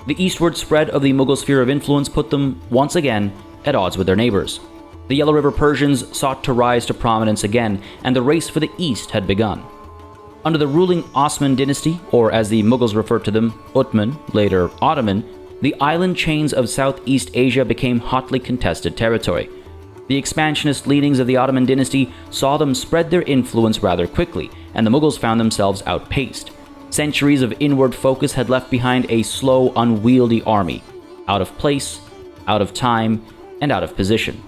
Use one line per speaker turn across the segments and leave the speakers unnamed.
The eastward spread of the Mughal sphere of influence put them, once again, at odds with their neighbors. The Yellow River Persians sought to rise to prominence again, and the race for the east had begun. Under the ruling Osman dynasty, or as the Mughals referred to them, Uthman, later Ottoman, the island chains of Southeast Asia became hotly contested territory. The expansionist leanings of the Ottoman dynasty saw them spread their influence rather quickly, and the Mughals found themselves outpaced. Centuries of inward focus had left behind a slow, unwieldy army, out of place, out of time, and out of position.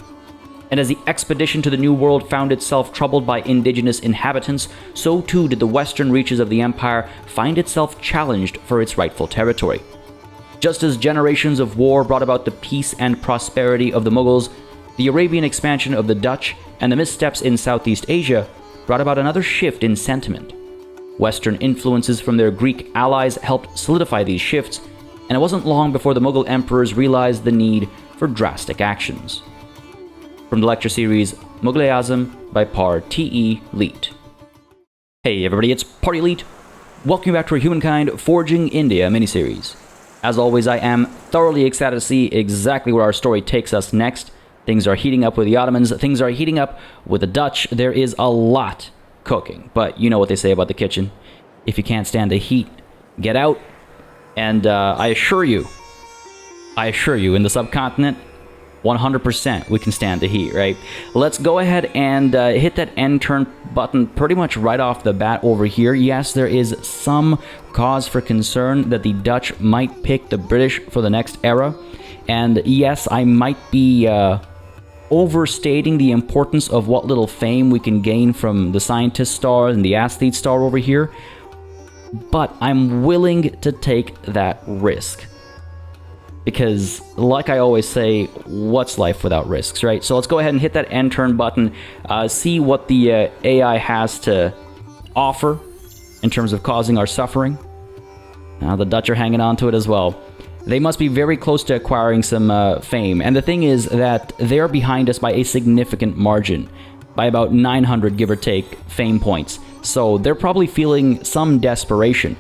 And as the expedition to the New World found itself troubled by indigenous inhabitants, so too did the western reaches of the empire find itself challenged for its rightful territory. Just as generations of war brought about the peace and prosperity of the Mughals, the Arabian expansion of the Dutch and the missteps in Southeast Asia brought about another shift in sentiment. Western influences from their Greek allies helped solidify these shifts, and it wasn't long before the Mughal emperors realized the need for drastic actions. From the lecture series Mughal-e-Azam by PartyElite. Hey everybody, it's PartyElite. Welcome back to our Humankind Forging India miniseries. As always, I am thoroughly excited to see exactly where our story takes us next. Things are heating up with the Ottomans, things are heating up with the Dutch. There is a lot cooking, but you know what they say about the kitchen. If you can't stand the heat, get out. And I assure you, in the subcontinent, 100% we can stand the heat, right? Let's go ahead and hit that end turn button pretty much right off the bat over here. Yes, there is some cause for concern that the Dutch might pick the British for the next era. And yes, I might be overstating the importance of what little fame we can gain from the scientist star and the athlete star over here. But I'm willing to take that risk. Because, like I always say, what's life without risks, right? So let's go ahead and hit that end turn button, see what the AI has to offer in terms of causing our suffering. Now the Dutch are hanging on to it as well. They must be very close to acquiring some fame. And the thing is that they're behind us by a significant margin, by about 900, give or take, fame points. So they're probably feeling some desperation.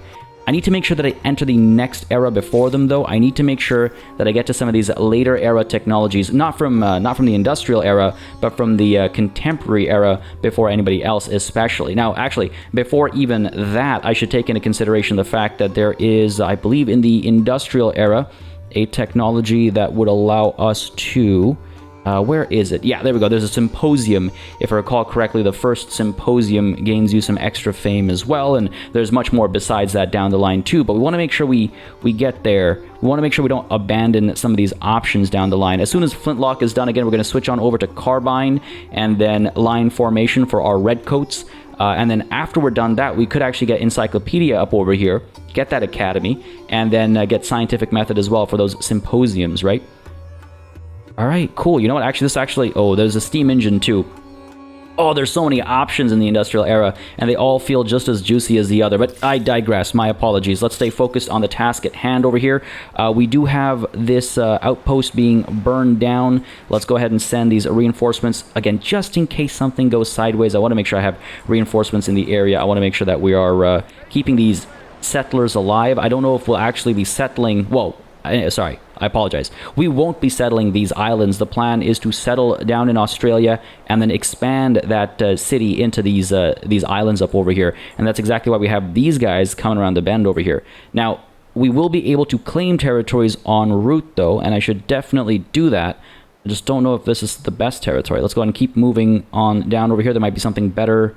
I need to make sure that I enter the next era before them, though. I need to make sure that I get to some of these later era technologies, not from the industrial era, but from the contemporary era before anybody else, especially. Now, actually, before even that, I should take into consideration the fact that there is, I believe, in the industrial era, a technology that would allow us to... where is it? Yeah, there we go. There's a symposium. If I recall correctly, the first symposium gains you some extra fame as well, and there's much more besides that down the line too. But we want to make sure we get there. We want to make sure we don't abandon some of these options down the line. As soon as Flintlock is done, again, we're going to switch on over to Carbine and then line formation for our redcoats. And then after we're done that, we could actually get Encyclopedia up over here, get that Academy, and then get Scientific Method as well for those symposiums, right? All right, cool. You know what? Actually, oh, there's a steam engine too. Oh, there's so many options in the industrial era, and they all feel just as juicy as the other. But I digress. My apologies. Let's stay focused on the task at hand over here. We do have this outpost being burned down. Let's go ahead and send these reinforcements again, just in case something goes sideways. I want to make sure I have reinforcements in the area. I want to make sure that we are keeping these settlers alive. I don't know if we'll actually be settling... Whoa. Sorry, I apologize. We won't be settling these islands. The plan is to settle down in Australia and then expand that city into these islands up over here. And that's exactly why we have these guys coming around the bend over here. Now, we will be able to claim territories en route, though, and I should definitely do that. I just don't know if this is the best territory. Let's go ahead and keep moving on down over here. There might be something better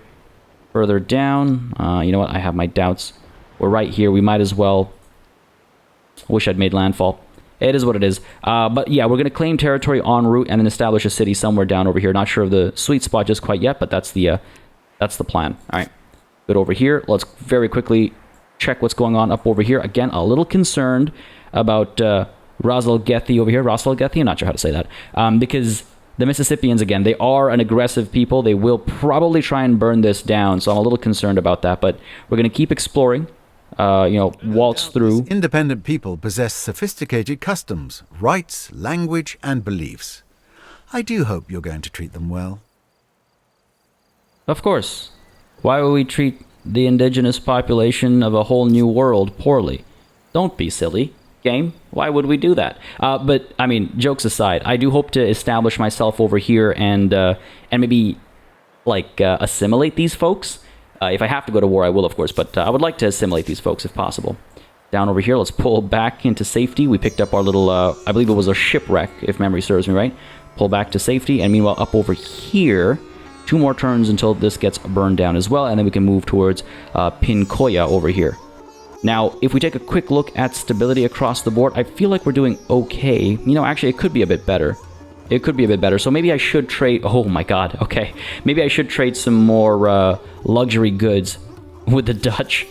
further down. You know what? I have my doubts. We're right here. We might as well... Wish I'd made landfall. It is what it is. But yeah, we're going to claim territory en route and then establish a city somewhere down over here. Not sure of the sweet spot just quite yet, but that's the plan. All right, good over here. Let's very quickly check what's going on up over here. Again, a little concerned about Rasalgethi over here. Rasalgethi, I'm not sure how to say that. Because the Mississippians, again, they are an aggressive people. They will probably try and burn this down, so I'm a little concerned about that. But we're going to keep exploring. Waltz through.
Independent people possess sophisticated customs, rights, language, and beliefs. I do hope you're going to treat them well.
Of course. Why would we treat the indigenous population of a whole new world poorly? Don't be silly. Game? Why would we do that? But, I mean, jokes aside, I do hope to establish myself over here and maybe, like, assimilate these folks. If I have to go to war, I will, of course, but I would like to assimilate these folks if possible. Down over here, let's pull back into safety. We picked up our little, I believe it was a shipwreck, if memory serves me right. Pull back to safety, and meanwhile, up over here, 2 more turns until this gets burned down as well, and then we can move towards Pinkoya over here. Now, if we take a quick look at stability across the board, I feel like we're doing okay. You know, actually, it could be a bit better. It could be a bit better. So maybe I should trade... Oh my god, okay. Maybe I should trade some more luxury goods with the Dutch.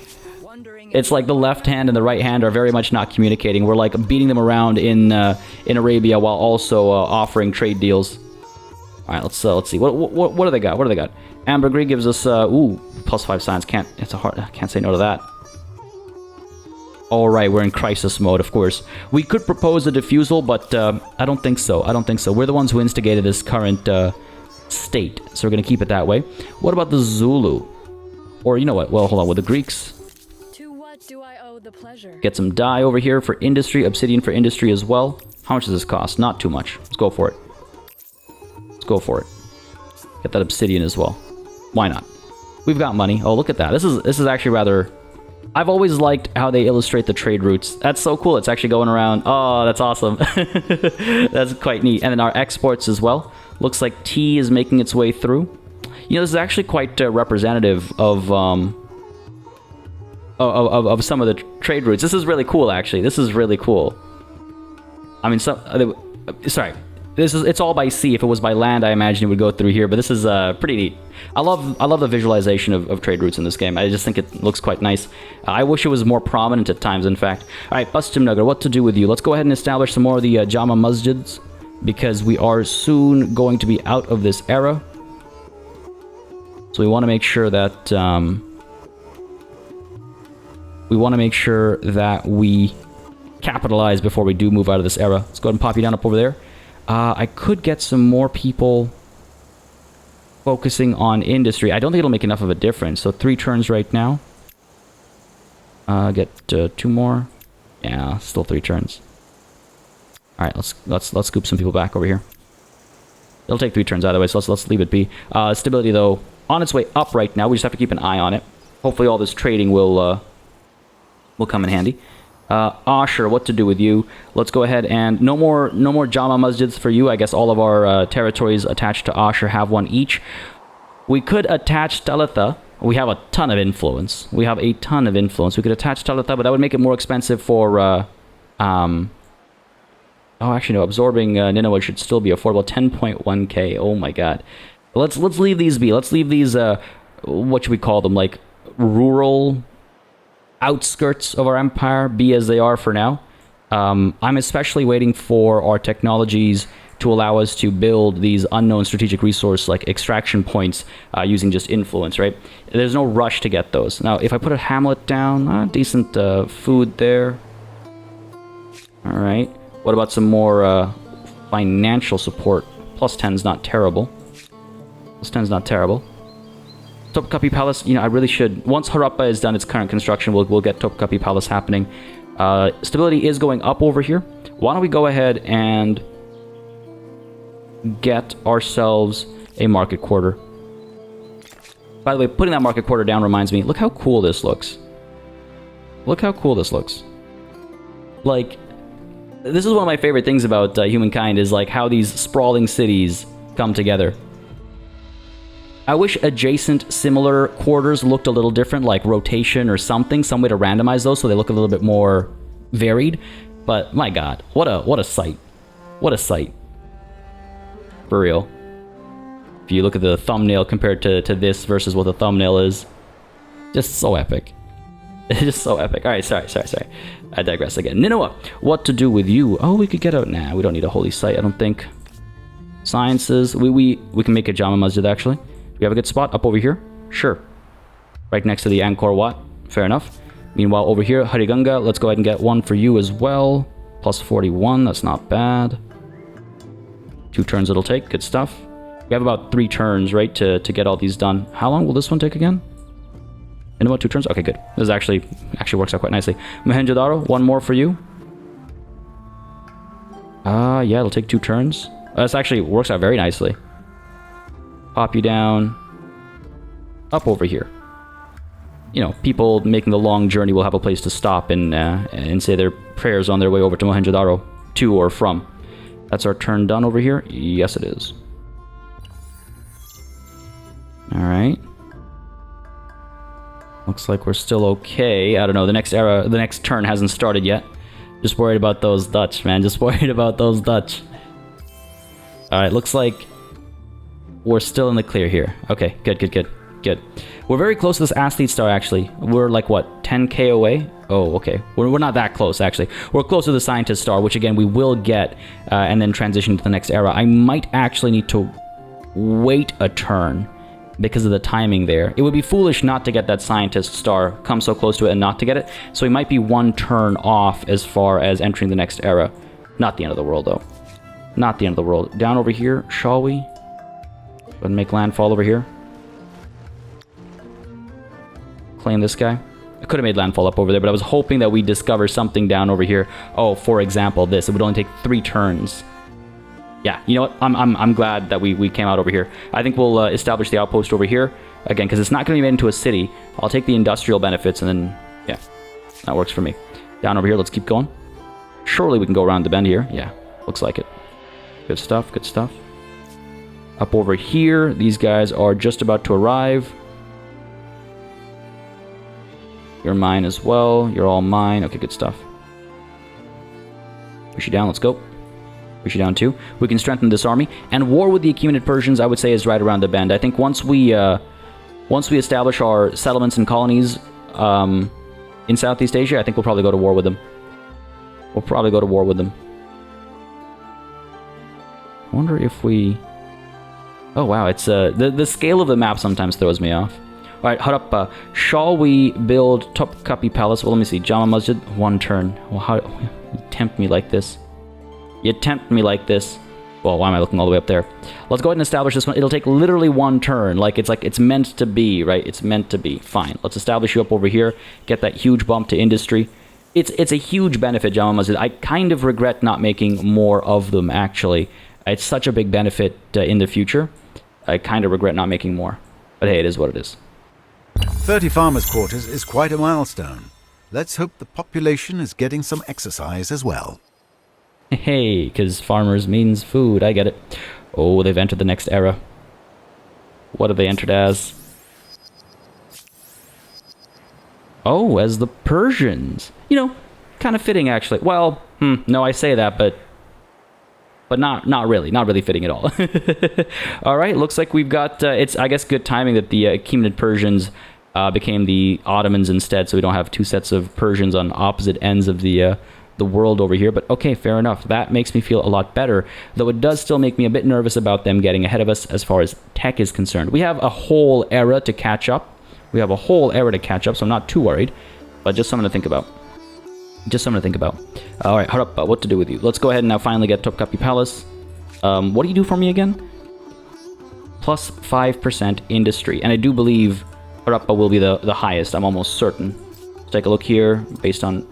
It's like the left hand and the right hand are very much not communicating. We're like beating them around in Arabia while also offering trade deals. All right, let's see. What do they got? What do they got? Ambergris gives us ooh, +5 science. Can't say no to that. All right, we're in crisis mode, of course. We could propose a defusal, but I don't think so. I don't think so. We're the ones who instigated this current state, so we're going to keep it that way. What about the Zulu? Or, you know what? Well, hold on. With the Greeks...
To what do I owe the pleasure?
Get some dye over here for industry, obsidian for industry as well. How much does this cost? Not too much. Let's go for it. Let's go for it. Get that obsidian as well. Why not? We've got money. Oh, look at that. This is actually rather... I've always liked how they illustrate the trade routes. That's so cool. It's actually going around. Oh, that's awesome. That's quite neat. And then our exports as well. Looks like tea is making its way through. You know, this is actually quite representative of some of the trade routes. This is really cool, actually. This is really cool. I mean, sorry. It's all by sea. If it was by land, I imagine it would go through here. But this is pretty neat. I love the visualization of trade routes in this game. I just think it looks quite nice. I wish it was more prominent at times, in fact. All right, Bustimnagar, what to do with you? Let's go ahead and establish some more of the Jama Masjids, because we are soon going to be out of this era. So we want to make sure that we capitalize before we do move out of this era. Let's go ahead and pop you down up over there. I could get some more people focusing on industry. I don't think it'll make enough of a difference. So 3 turns right now. Get 2 more. Yeah, still 3 turns. All right, let's scoop some people back over here. It'll take 3 turns either way, so let's leave it be. Stability though, on its way up right now. We just have to keep an eye on it. Hopefully, all this trading will come in handy. Asher, what to do with you? Let's go ahead and no more Jama Masjids for you. I guess all of our territories attached to Asher have one each. We could attach Talitha. We have a ton of influence. We have a ton of influence. We could attach Talitha, but that would make it more expensive for... oh, actually, no. Absorbing Nineveh should still be affordable. 10.1k. Oh, my God. Let's leave these be. Let's leave these... what should we call them? Like, rural... outskirts of our empire be as they are for now. I'm especially waiting for our technologies to allow us to build these unknown strategic resource like extraction points using just influence, right? There's no rush to get those. Now, if I put a hamlet down, decent food there. All right. What about some more financial support? +10's not terrible. +10's not terrible. Topkapi Palace, you know, I really should... Once Harappa is done its current construction, we'll get Topkapi Palace happening. Stability is going up over here. Why don't we go ahead and get ourselves a market quarter. By the way, putting that market quarter down reminds me, look how cool this looks. Look how cool this looks. Like, this is one of my favorite things about Humankind, is like how these sprawling cities come together. I wish adjacent similar quarters looked a little different, like rotation or something, some way to randomize those so they look a little bit more varied. But my god, what a sight. What a sight. For real. If you look at the thumbnail compared to this versus what the thumbnail is, just so epic. It's just so epic. Alright, sorry. I digress again. Nineveh, what to do with you? Oh, we could get out. Nah, we don't need a holy site, I don't think. Sciences. We can make a Jama Masjid, actually. We have a good spot up over here? Sure. Right next to the Angkor Wat. Fair enough. Meanwhile, over here, Hariganga, let's go ahead and get one for you as well. Plus 41, that's not bad. 2 turns it'll take, good stuff. We have about 3 turns, right, to get all these done. How long will this one take again? In about 2 turns? Okay, good. This actually works out quite nicely. Mohenjo-Daro, one more for you. Yeah, it'll take 2 turns. This actually works out very nicely. Pop you down. Up over here. You know, people making the long journey will have a place to stop and say their prayers on their way over to Mohenjo-daro, to or from. That's our turn done over here? Yes, it is. Alright. Looks like we're still okay. I don't know, the next turn hasn't started yet. Just worried about those Dutch, man. Just worried about those Dutch. Alright, looks like we're still in the clear here. Okay, good. We're very close to this athlete star, actually. We're like, what, 10k away? Oh, okay. We're not that close, actually. We're close to the scientist star, which, again, we will get, and then transition to the next era. I might actually need to wait a turn because of the timing there. It would be foolish not to get that scientist star, come so close to it and not to get it. So we might be 1 turn off as far as entering the next era. Not the end of the world, though. Not the end of the world. Down over here, shall we? Go ahead and make landfall over here. Claim this guy. I could have made landfall up over there, but I was hoping that we discover something down over here. Oh, for example, this. It would only take 3 turns. Yeah, you know what? I'm glad that we came out over here. I think we'll establish the outpost over here. Again, because it's not going to be made into a city. I'll take the industrial benefits and then, yeah, that works for me. Down over here, let's keep going. Surely we can go around the bend here. Yeah, looks like it. Good stuff, good stuff. Up over here, these guys are just about to arrive. You're mine as well. You're all mine. Okay, good stuff. Push you down. Let's go. Push you down too. We can strengthen this army. And war with the Achaemenid Persians, I would say, is right around the bend. I think once we establish our settlements and colonies in Southeast Asia, I think we'll probably go to war with them. We'll probably go to war with them. I wonder if we... Oh, wow. It's the scale of the map sometimes throws me off. Alright, Harappa, shall we build Topkapi Palace? Well, let me see. Jama Masjid, 1 turn. Well, how... You tempt me like this. You tempt me like this. Well, why am I looking all the way up there? Let's go ahead and establish this one. It'll take literally 1 turn. Like it's meant to be, right? It's meant to be. Fine. Let's establish you up over here. Get that huge bump to industry. It's a huge benefit, Jama Masjid. I kind of regret not making more of them, actually. It's such a big benefit in the future. I kind of regret not making more. But hey, it is what it is.
30 farmers' quarters is quite a milestone. Let's hope the population is getting some exercise as well.
Hey, because farmers means food. I get it. Oh, they've entered the next era. What have they entered as? Oh, as the Persians. You know, kind of fitting, actually. Well, no, I say that, but not really. Not really fitting at all. All right, looks like we've got... it's, I guess, good timing that the Achaemenid Persians became the Ottomans instead, so we don't have 2 sets of Persians on opposite ends of the world over here. But okay, fair enough. That makes me feel a lot better, though it does still make me a bit nervous about them getting ahead of us as far as tech is concerned. We have a whole era to catch up. So I'm not too worried, but just something to think about. All right, Harappa, what to do with you? Let's go ahead and now finally get Topkapi Palace. What do you do for me again? Plus 5% industry, and I do believe Harappa will be the highest. I'm almost certain. Let's take a look here based on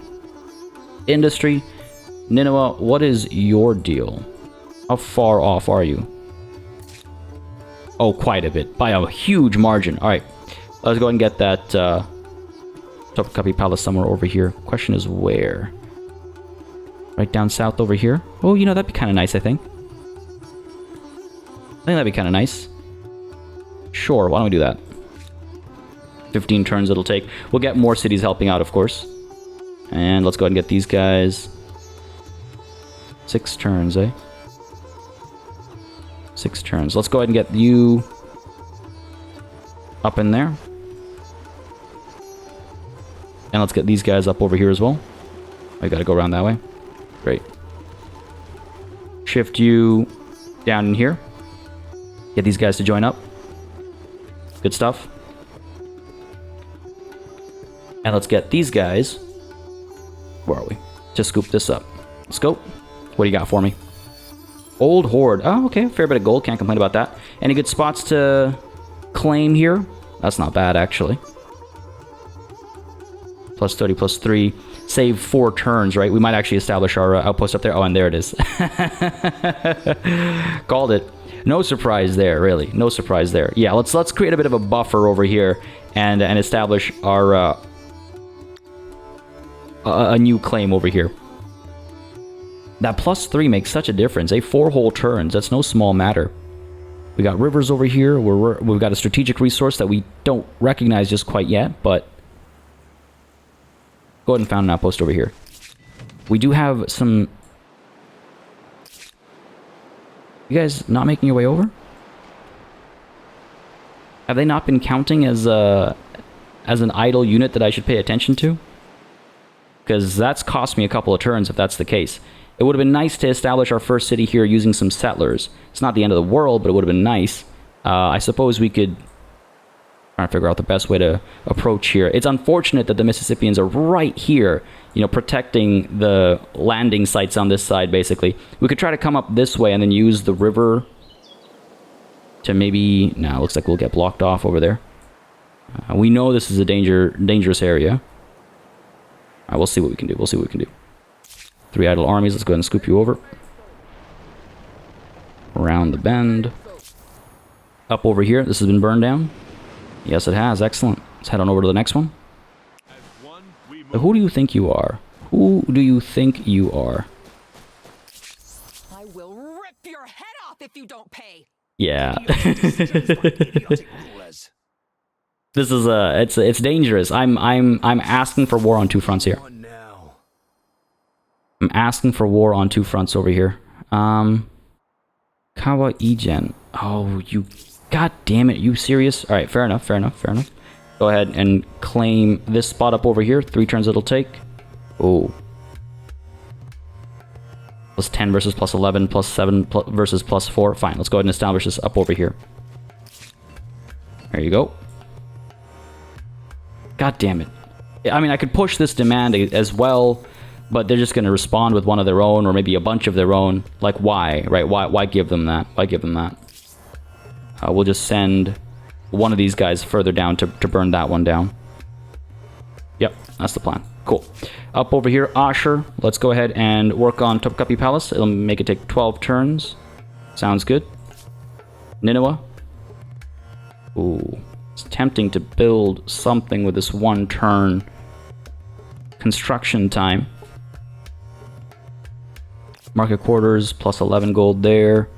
industry. Nineveh, what is your deal? How far off are you? Oh, quite a bit. By a huge margin. All right, let's go ahead and get that Topkapi Palace somewhere over here. Question is where? Right down south over here? Oh, you know, that'd be kind of nice, I think. That'd be kind of nice. Sure, why don't we do that? 15 turns it'll take. We'll get more cities helping out, of course. And let's go ahead and get these guys. 6 turns, eh? 6 turns. Let's go ahead and get you up in there. And let's get these guys up over here as well. I gotta go around that way. Great. Shift you down in here. Get these guys to join up. Good stuff. And let's get these guys... Where are we? To scoop this up. Let's go. What do you got for me? Old Horde. Oh, okay. Fair bit of gold. Can't complain about that. Any good spots to claim here? That's not bad, actually. Plus 30, plus 3. Save 4 turns, right? We might actually establish our outpost up there. Oh, and there it is. Called it. No surprise there, really. No surprise there. Yeah, let's create a bit of a buffer over here and establish our a new claim over here. That plus 3 makes such a difference. 4 whole turns. That's no small matter. We got rivers over here. We've got a strategic resource that we don't recognize just quite yet, but go ahead and found an outpost over here. We do have some... You guys not making your way over? Have they not been counting as an idle unit that I should pay attention to? Because that's cost me a couple of turns if that's the case. It would have been nice to establish our first city here using some settlers. It's not the end of the world, but it would have been nice. I suppose we could... try to figure out the best way to approach here. It's unfortunate that the Mississippians are right here, you know, protecting the landing sites on this side, basically. We could try to come up this way and then use the river to maybe... Nah, looks like we'll get blocked off over there. We know this is a dangerous area. All right, we'll see what we can do. We'll see what we can do. 3 idle armies. Let's go ahead and scoop you over. Around the bend. Up over here. This has been burned down. Yes, it has. Excellent. Let's head on over to the next one. Who do you think you are? Who do you think you are?
I will rip your head off if you don't pay.
Yeah. This is it's dangerous. I'm asking for war on 2 fronts here. I'm asking for war on 2 fronts over here. Kawa Ijen. Oh, you... God damn it, you serious? Alright, fair enough, fair enough, fair enough. Go ahead and claim this spot up over here. 3 turns it'll take. Oh. Plus 10 versus plus 11, plus 7 versus plus 4. Fine, let's go ahead and establish this up over here. There you go. God damn it. I mean, I could push this demand as well, but they're just going to respond with one of their own, or maybe a bunch of their own. Like, why? Right? Why give them that? Why give them that? We'll just send one of these guys further down to burn that one down. Yep, that's the plan. Cool. Up over here, Asher. Let's go ahead and work on Topkapi Palace. It'll make it take 12 turns. Sounds good. Nineveh. Ooh. It's tempting to build something with this 1 turn construction time. Market quarters, plus 11 gold there.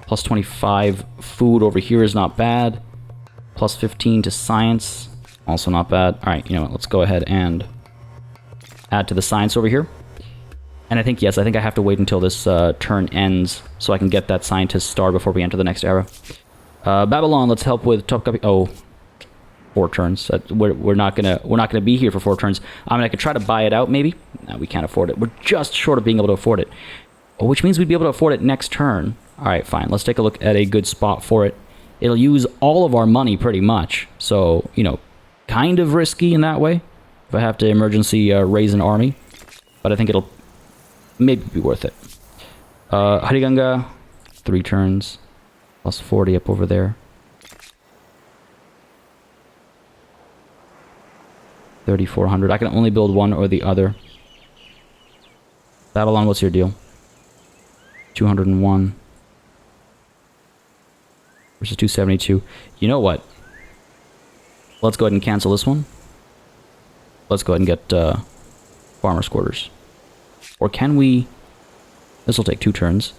Plus 25 food over here is not bad. Plus 15 to science. Also not bad. Alright, you know what? Let's go ahead and add to the science over here. And I think, yes, I think I have to wait until this turn ends so I can get that scientist star before we enter the next era. Babylon, let's help with Topkapi. Oh, 4 turns. We're not gonna be here for 4 turns. I mean, I could try to buy it out, maybe. No, we can't afford it. We're just short of being able to afford it. Which means we'd be able to afford it next turn. Alright, fine. Let's take a look at a good spot for it. It'll use all of our money, pretty much. So, you know, kind of risky in that way. If I have to emergency raise an army. But I think it'll maybe be worth it. Hariganga, 3 turns. Plus 40 up over there. 3,400. I can only build one or the other. Babylon, what's your deal? 201. Versus 272. You know what? Let's go ahead and cancel this one. Let's go ahead and get farmer's quarters. Or can we... This will take 2 turns.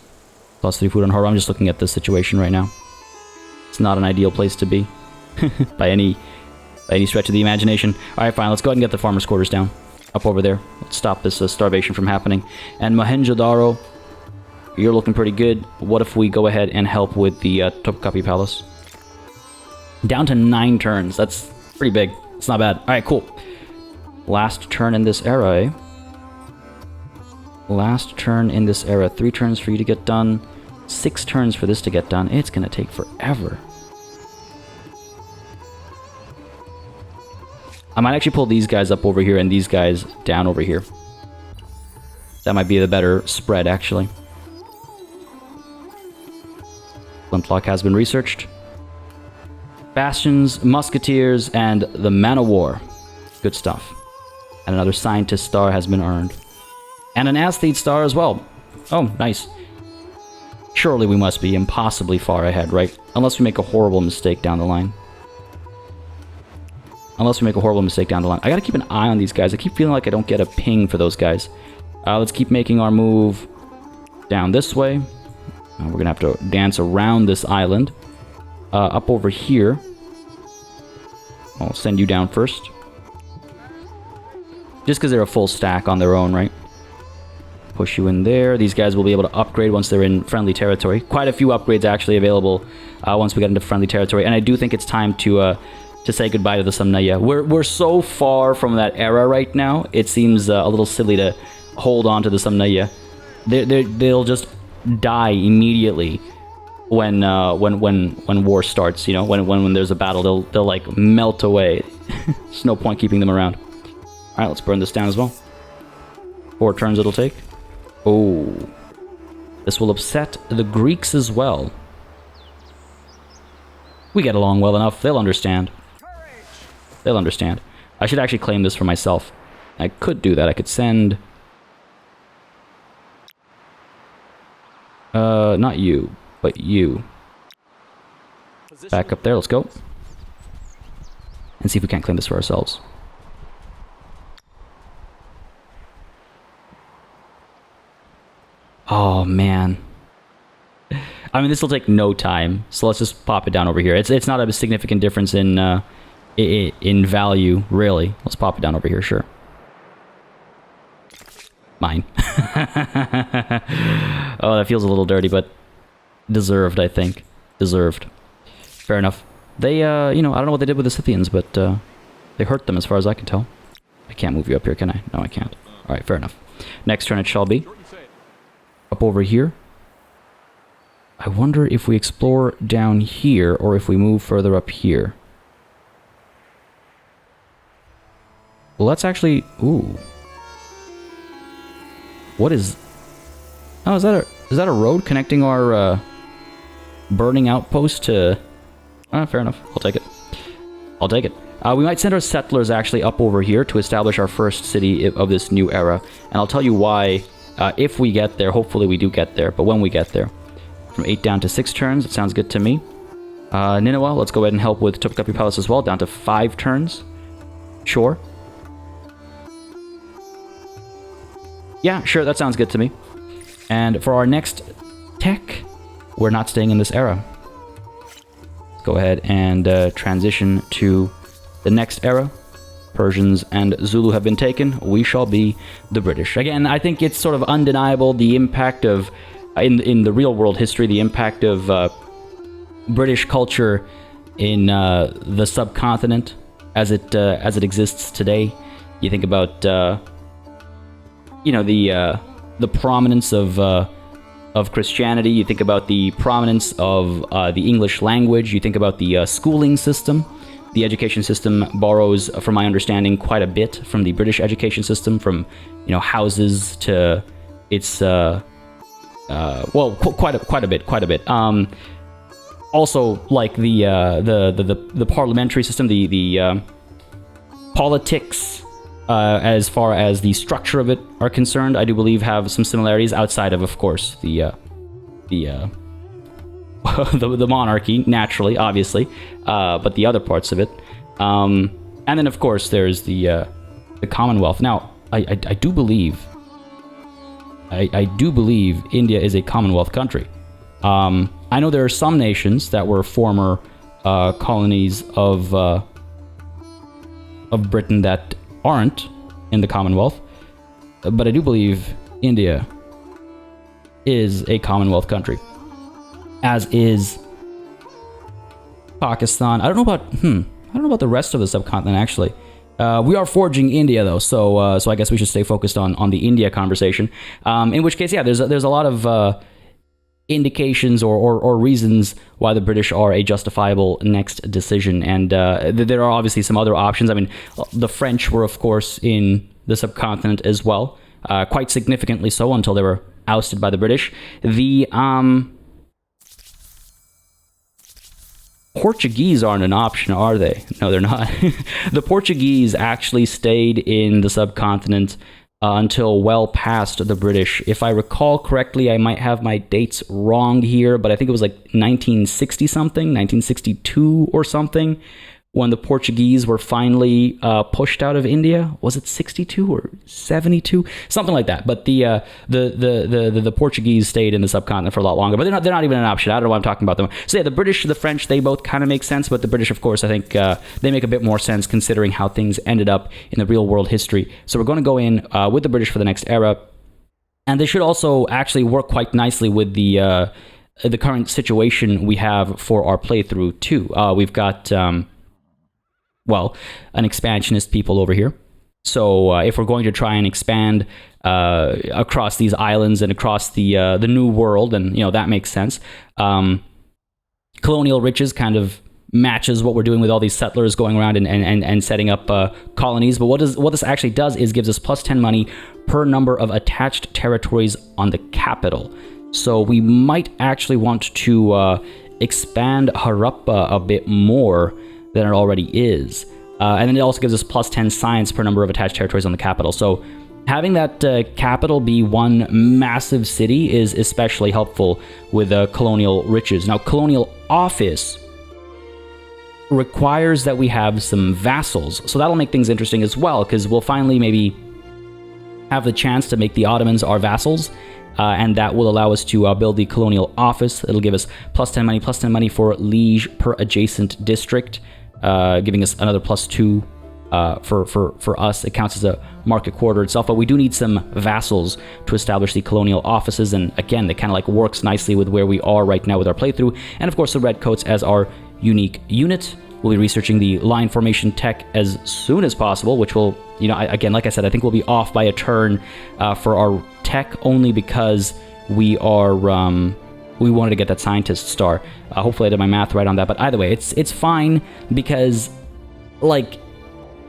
Plus 3 food on harbor. I'm just looking at this situation right now. It's not an ideal place to be. by any stretch of the imagination. Alright, fine. Let's go ahead and get the farmer's quarters down. Up over there. Let's stop this starvation from happening. And Mohenjo-Daro, you're looking pretty good. What if we go ahead and help with the Topkapi Palace? Down to 9 turns. That's pretty big. It's not bad. Alright, cool. Last turn in this era, eh? Last turn in this era. 3 turns for you to get done. 6 turns for this to get done. It's gonna take forever. I might actually pull these guys up over here and these guys down over here. That might be the better spread, actually. Flintlock has been researched. Bastions, musketeers, and the man of war. Good stuff. And another scientist star has been earned. And an aesthete star as well. Oh, nice. Surely we must be impossibly far ahead, right? Unless we make a horrible mistake down the line. Unless we make a horrible mistake down the line. I gotta keep an eye on these guys. I keep feeling like I don't get a ping for those guys. Let's keep making our move down this way. We're gonna have to dance around this island. Up over here. I'll send you down first. Just because they're a full stack on their own, right? Push you in there. These guys will be able to upgrade once they're in friendly territory. Quite a few upgrades actually available once we get into friendly territory. And I do think it's time to say goodbye to the Samnaya. We're so far from that era right now. It seems a little silly to hold on to the Samnaya. They'll just die immediately when war starts. You know, when there's a battle, they'll like melt away. There's no point keeping them around. All right, let's burn this down as well. 4 turns it'll take. Oh, this will upset the Greeks as well. We get along well enough. They'll understand. They'll understand. I should actually claim this for myself. I could do that. I could send... not you, but you. Back up there. Let's go. And see if we can't claim this for ourselves. Oh, man. I mean, this will take no time, so let's just pop it down over here. It's not a significant difference in value, really. Let's pop it down over here, sure. Mine. Oh, that feels a little dirty, but deserved, I think. Deserved. Fair enough. They, you know, I don't know what they did with the Scythians, but they hurt them as far as I can tell. I can't move you up here, can I? No, I can't. All right, fair enough. Next turn it shall be. Up over here. I wonder if we explore down here or if we move further up here. Well, let's actually... Ooh. What is... Oh, is that a road connecting our burning outpost to... fair enough. I'll take it. I'll take it. We might send our settlers actually up over here to establish our first city of this new era. And I'll tell you why... if we get there, hopefully we do get there, but when we get there. From 8 down to 6 turns, it sounds good to me. Nineveh, let's go ahead and help with Topkapi Palace as well, down to 5 turns. Sure. Yeah, sure, that sounds good to me. And for our next tech, we're not staying in this era. Let's go ahead and transition to the next era. Persians and Zulu have been taken. We shall be the British. Again, I think it's sort of undeniable the impact of, in the real world history, the impact of British culture in the subcontinent as it exists today. You think about, you know, the prominence of Christianity. You think about the prominence of the English language. You think about the schooling system. The education system borrows, from my understanding, quite a bit from the British education system, from, you know, houses to its, well, quite a bit. Also, like the parliamentary system, the politics, as far as the structure of it are concerned, I do believe have some similarities outside of course, the monarchy, naturally, obviously, but the other parts of it. And then, of course, there's the Commonwealth. Now, I do believe India is a Commonwealth country. I know there are some nations that were former colonies of Britain that aren't in the Commonwealth, but I do believe India is a Commonwealth country, as is Pakistan. I don't know about the rest of the subcontinent, actually. We are forging India, though, so I guess we should stay focused on the India conversation. In which case, yeah, there's a lot of indications or reasons why the British are a justifiable next decision, and there are obviously some other options. I mean, the French were, of course, in the subcontinent as well, quite significantly so until they were ousted by the British. Portuguese aren't an option, are they? No, they're not. The Portuguese actually stayed in the subcontinent until well past the British. If I recall correctly, I might have my dates wrong here, but I think it was like 1960 something, 1962 or something, when the Portuguese were finally pushed out of India. Was it 62 or 72? Something like that. But the Portuguese stayed in the subcontinent for a lot longer. But they're not even an option. I don't know why I'm talking about them. So yeah, the British, the French, they both kind of make sense. But the British, of course, I think they make a bit more sense considering how things ended up in the real world history. So we're going to go in with the British for the next era. And they should also actually work quite nicely with the current situation we have for our playthrough too. We've got... an expansionist people over here. So if we're going to try and expand across these islands and across the new world, and that makes sense. Colonial riches kind of matches what we're doing with all these settlers going around and setting up colonies. But what this actually does is gives us plus 10 money per number of attached territories on the capital. So we might actually want to expand Harappa a bit more than it already is. And then it also gives us plus 10 science per number of attached territories on the capital. So having that capital be one massive city is especially helpful with colonial riches. Now, colonial office requires that we have some vassals. So that'll make things interesting as well, because we'll finally maybe have the chance to make the Ottomans our vassals. And that will allow us to build the colonial office. It'll give us plus 10 money for liege per adjacent district. Giving us another plus 2 for us. It counts as a market quarter itself, but we do need some vassals to establish the colonial offices, and again, that kind of like works nicely with where we are right now with our playthrough. And of course, the redcoats as our unique unit. We'll be researching the line formation tech as soon as possible, which will, again, like I said, I think we'll be off by a turn for our tech only because we are... we wanted to get that scientist star. Hopefully I did my math right on that. But either way, it's fine because, like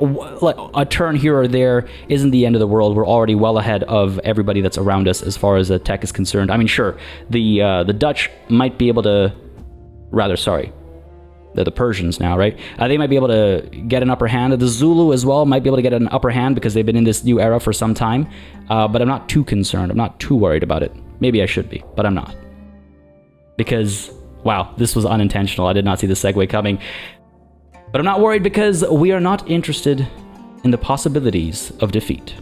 a turn here or there isn't the end of the world. We're already well ahead of everybody that's around us as far as tech is concerned. I mean, sure, the Dutch might be able to... They're the Persians now, right? They might be able to get an upper hand. The Zulu as well might be able to get an upper hand because they've been in this new era for some time. But I'm not too concerned. I'm not too worried about it. Maybe I should be, but I'm not. Because, wow, this was unintentional. I did not see the segue coming. But I'm not worried because we are not interested in the possibilities of defeat.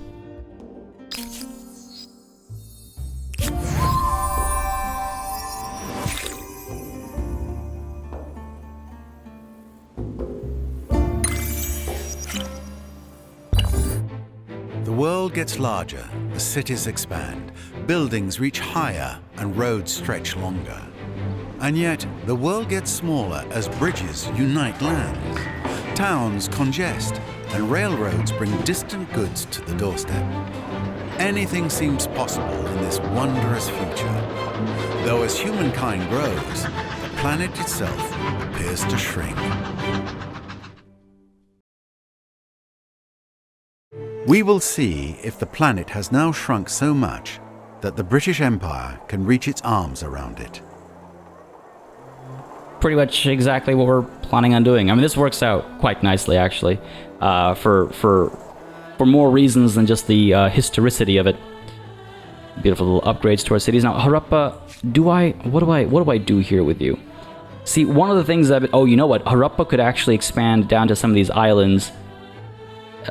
The world gets larger, the cities expand, buildings reach higher, and roads stretch longer. And yet, the world gets smaller as bridges unite lands, towns congest, and railroads bring distant goods to the doorstep. Anything seems possible in this wondrous future. Though as humankind grows, the planet itself appears to shrink. We will see if the planet has now shrunk so much that the British Empire can reach its arms around it.
Pretty much exactly what we're planning on doing. I mean, this works out quite nicely, actually, for more reasons than just the historicity of it. Beautiful little upgrades to our cities. Now, Harappa, what do I do here with you? See, one of the things oh, you know what? Harappa could actually expand down to some of these islands,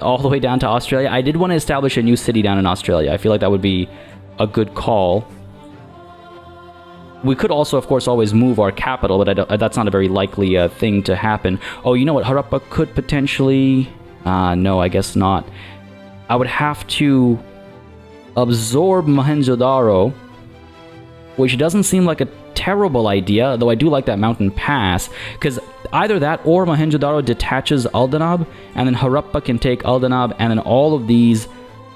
all the way down to Australia. I did want to establish a new city down in Australia. I feel like that would be a good call. We could also, of course, always move our capital, but that's not a very likely thing to happen. Oh, you know what? Harappa could potentially... no, I guess not. I would have to absorb Mohenjo-Daro, which doesn't seem like a terrible idea, though I do like that mountain pass, because either that or Mohenjo-Daro detaches Aldanab, and then Harappa can take Aldanab, and then all of these,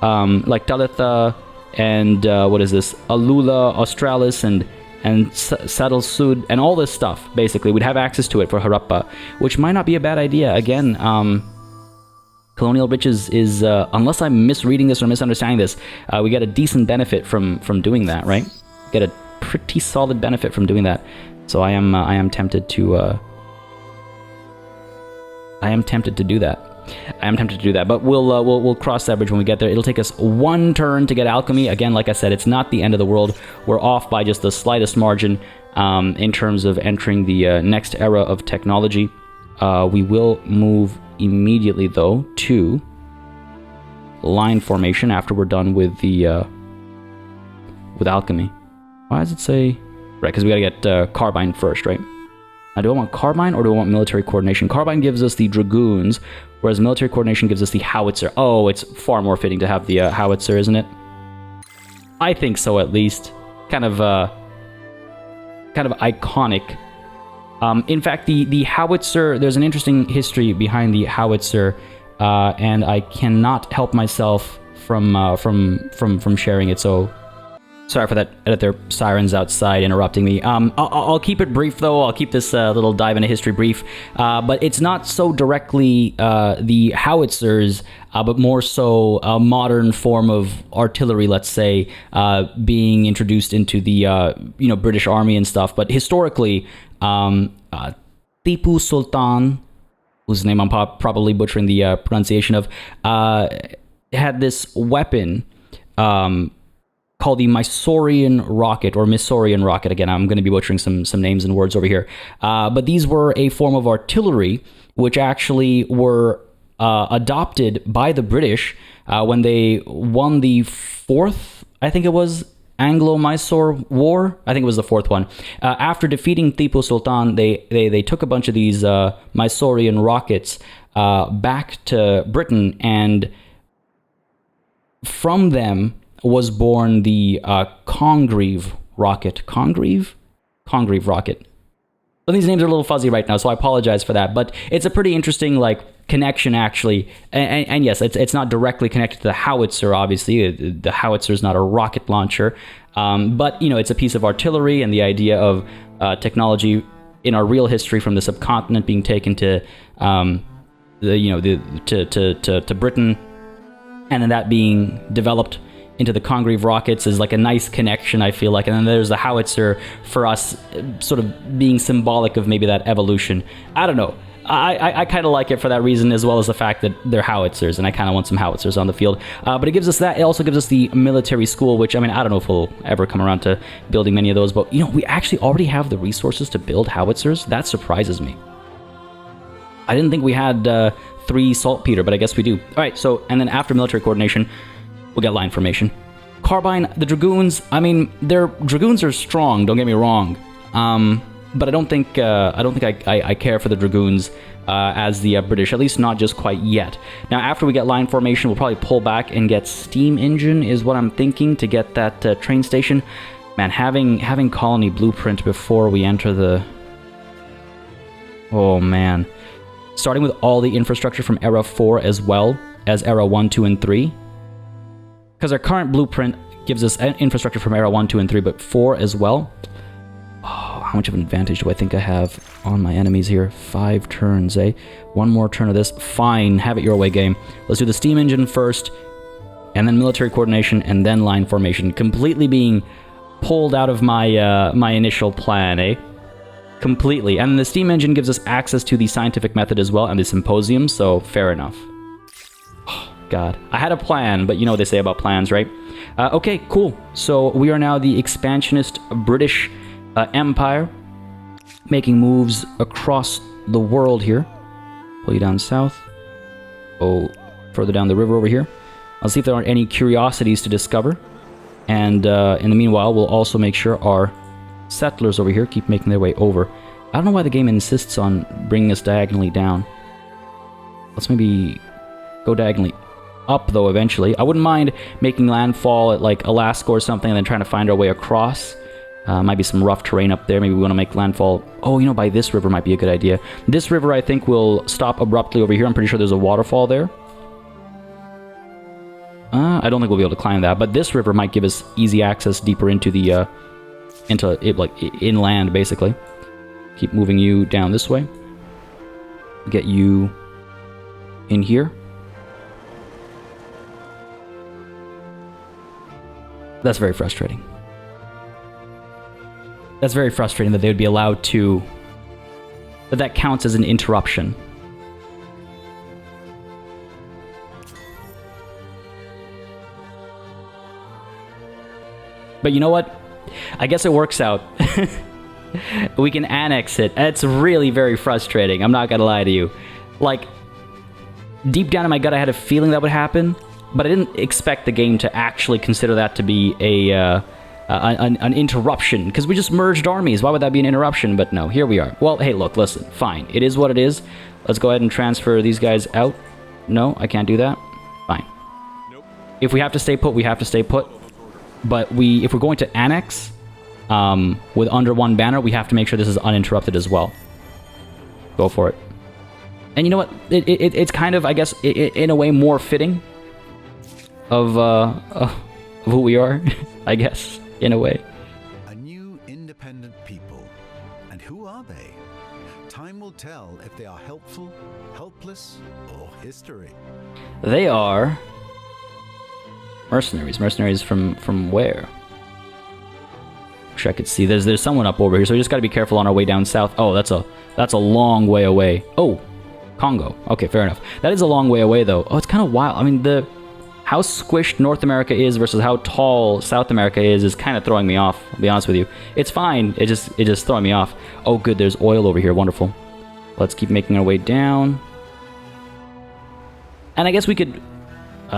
like Talitha and, Alula, Australis, and Saddle Sud, and all this stuff, basically. We'd have access to it for Harappa, which might not be a bad idea. Again, colonial riches is, unless I'm misreading this or misunderstanding this, we get a decent benefit from doing that, right? Get a pretty solid benefit from doing that. So I am tempted to I am tempted to do that. But we'll cross that bridge when we get there. It'll take us one turn to get alchemy. Again, like I said, it's not the end of the world. We're off by just the slightest margin in terms of entering the next era of technology. We will move immediately, though, to line formation after we're done with the with alchemy. Why does it say... Right, because we gotta get carbine first, right? Now, do I want carbine or do I want military coordination? Carbine gives us the dragoons, whereas military coordination gives us the howitzer. Oh, it's far more fitting to have the howitzer, isn't it? I think so, at least. Kind of iconic. In fact, the howitzer, there's an interesting history behind the howitzer, and I cannot help myself from sharing it, so sorry for that edit there, sirens outside interrupting me. I'll keep it brief, though. I'll keep this little dive into history brief, but it's not so directly the howitzers, but more so a modern form of artillery, let's say, being introduced into the British Army and stuff. But historically, Tipu Sultan, whose name I'm probably butchering the pronunciation of, had this weapon called the Mysorean rocket, or Mysorean rocket. Again, I'm going to be butchering some names and words over here. But these were a form of artillery which actually were adopted by the British when they won the fourth, I think it was, Anglo-Mysore War. I think it was the fourth one. After defeating Tipu Sultan, they took a bunch of these Mysorean rockets back to Britain, and from them was born the Congreve rocket. Congreve rocket. So these names are a little fuzzy right now, so I apologize for that. But it's a pretty interesting connection, actually. And yes, it's not directly connected to the howitzer, obviously. The howitzer is not a rocket launcher. But, it's a piece of artillery, and the idea of technology in our real history from the subcontinent being taken to to Britain, and then that being developed into the Congreve rockets is a nice connection, I feel like. And then there's the howitzer for us, sort of being symbolic of maybe that evolution. I don't know. I kind of like it for that reason, as well as the fact that they're howitzers, and I kind of want some howitzers on the field. But it gives us that. It also gives us the military school, which, I don't know if we'll ever come around to building many of those, but, we actually already have the resources to build howitzers. That surprises me. I didn't think we had 3 saltpeter, but I guess we do. All right, so, and then after military coordination, we'll get line formation. Carbine, the dragoons, their dragoons are strong, don't get me wrong. But I don't think I care for the dragoons as the British, at least not just quite yet. Now, after we get line formation, we'll probably pull back and get steam engine is what I'm thinking to get that train station. Man, having colony blueprint before we enter the... Oh, man. Starting with all the infrastructure from Era 4 as well as Era 1, 2, and 3. Because our current blueprint gives us infrastructure from Era 1, 2, and 3, but 4 as well. Oh, how much of an advantage do I think I have on my enemies here? 5 turns, eh? One more turn of this. Fine, have it your way, game. Let's do the steam engine first, and then military coordination, and then line formation. Completely being pulled out of my my initial plan, eh? Completely. And the steam engine gives us access to the scientific method as well, and the symposium, so fair enough. God. I had a plan, but you know what they say about plans, right? Okay, cool. So we are now the expansionist British Empire, making moves across the world here. Pull you down south. Go further down the river over here. I'll see if there aren't any curiosities to discover. And in the meanwhile, we'll also make sure our settlers over here keep making their way over. I don't know why the game insists on bringing us diagonally down. Let's maybe go diagonally up, though, eventually. I wouldn't mind making landfall at Alaska or something and then trying to find our way across. Might be some rough terrain up there. Maybe we want to make landfall... Oh, by this river might be a good idea. This river, I think, will stop abruptly over here. I'm pretty sure there's a waterfall there. I don't think we'll be able to climb that, but this river might give us easy access deeper into the... inland, basically. Keep moving you down this way. Get you in here. That's very frustrating. That's very frustrating that they would be allowed to... That counts as an interruption. But you know what? I guess it works out. We can annex it. It's really very frustrating. I'm not gonna lie to you. Like, deep down in my gut, I had a feeling that would happen, but I didn't expect the game to actually consider that to be an interruption, because we just merged armies. Why would that be an interruption? But no, here we are. Well, hey, look, listen, fine. It is what it is. Let's go ahead and transfer these guys out. No, I can't do that. Fine. Nope. If we have to stay put, we have to stay put. But if we're going to annex with under one banner, we have to make sure this is uninterrupted as well. Go for it. And you know what? It's kind of, I guess, in a way more fitting of who we are, I guess, in a way.
A new independent people. And who are they? Time will tell if they are helpful, helpless, or history.
They are mercenaries. Mercenaries from where? Wish I could see. There's someone up over here, so we just got to be careful on our way down south. Oh, that's a long way away. Oh, Congo. Okay, fair enough. That is a long way away, though. Oh, it's kind of wild. I mean, how squished North America is versus how tall South America is kind of throwing me off, I'll be honest with you. It's fine, it just throwing me off. Oh good, there's oil over here, wonderful. Let's keep making our way down. And I guess we could,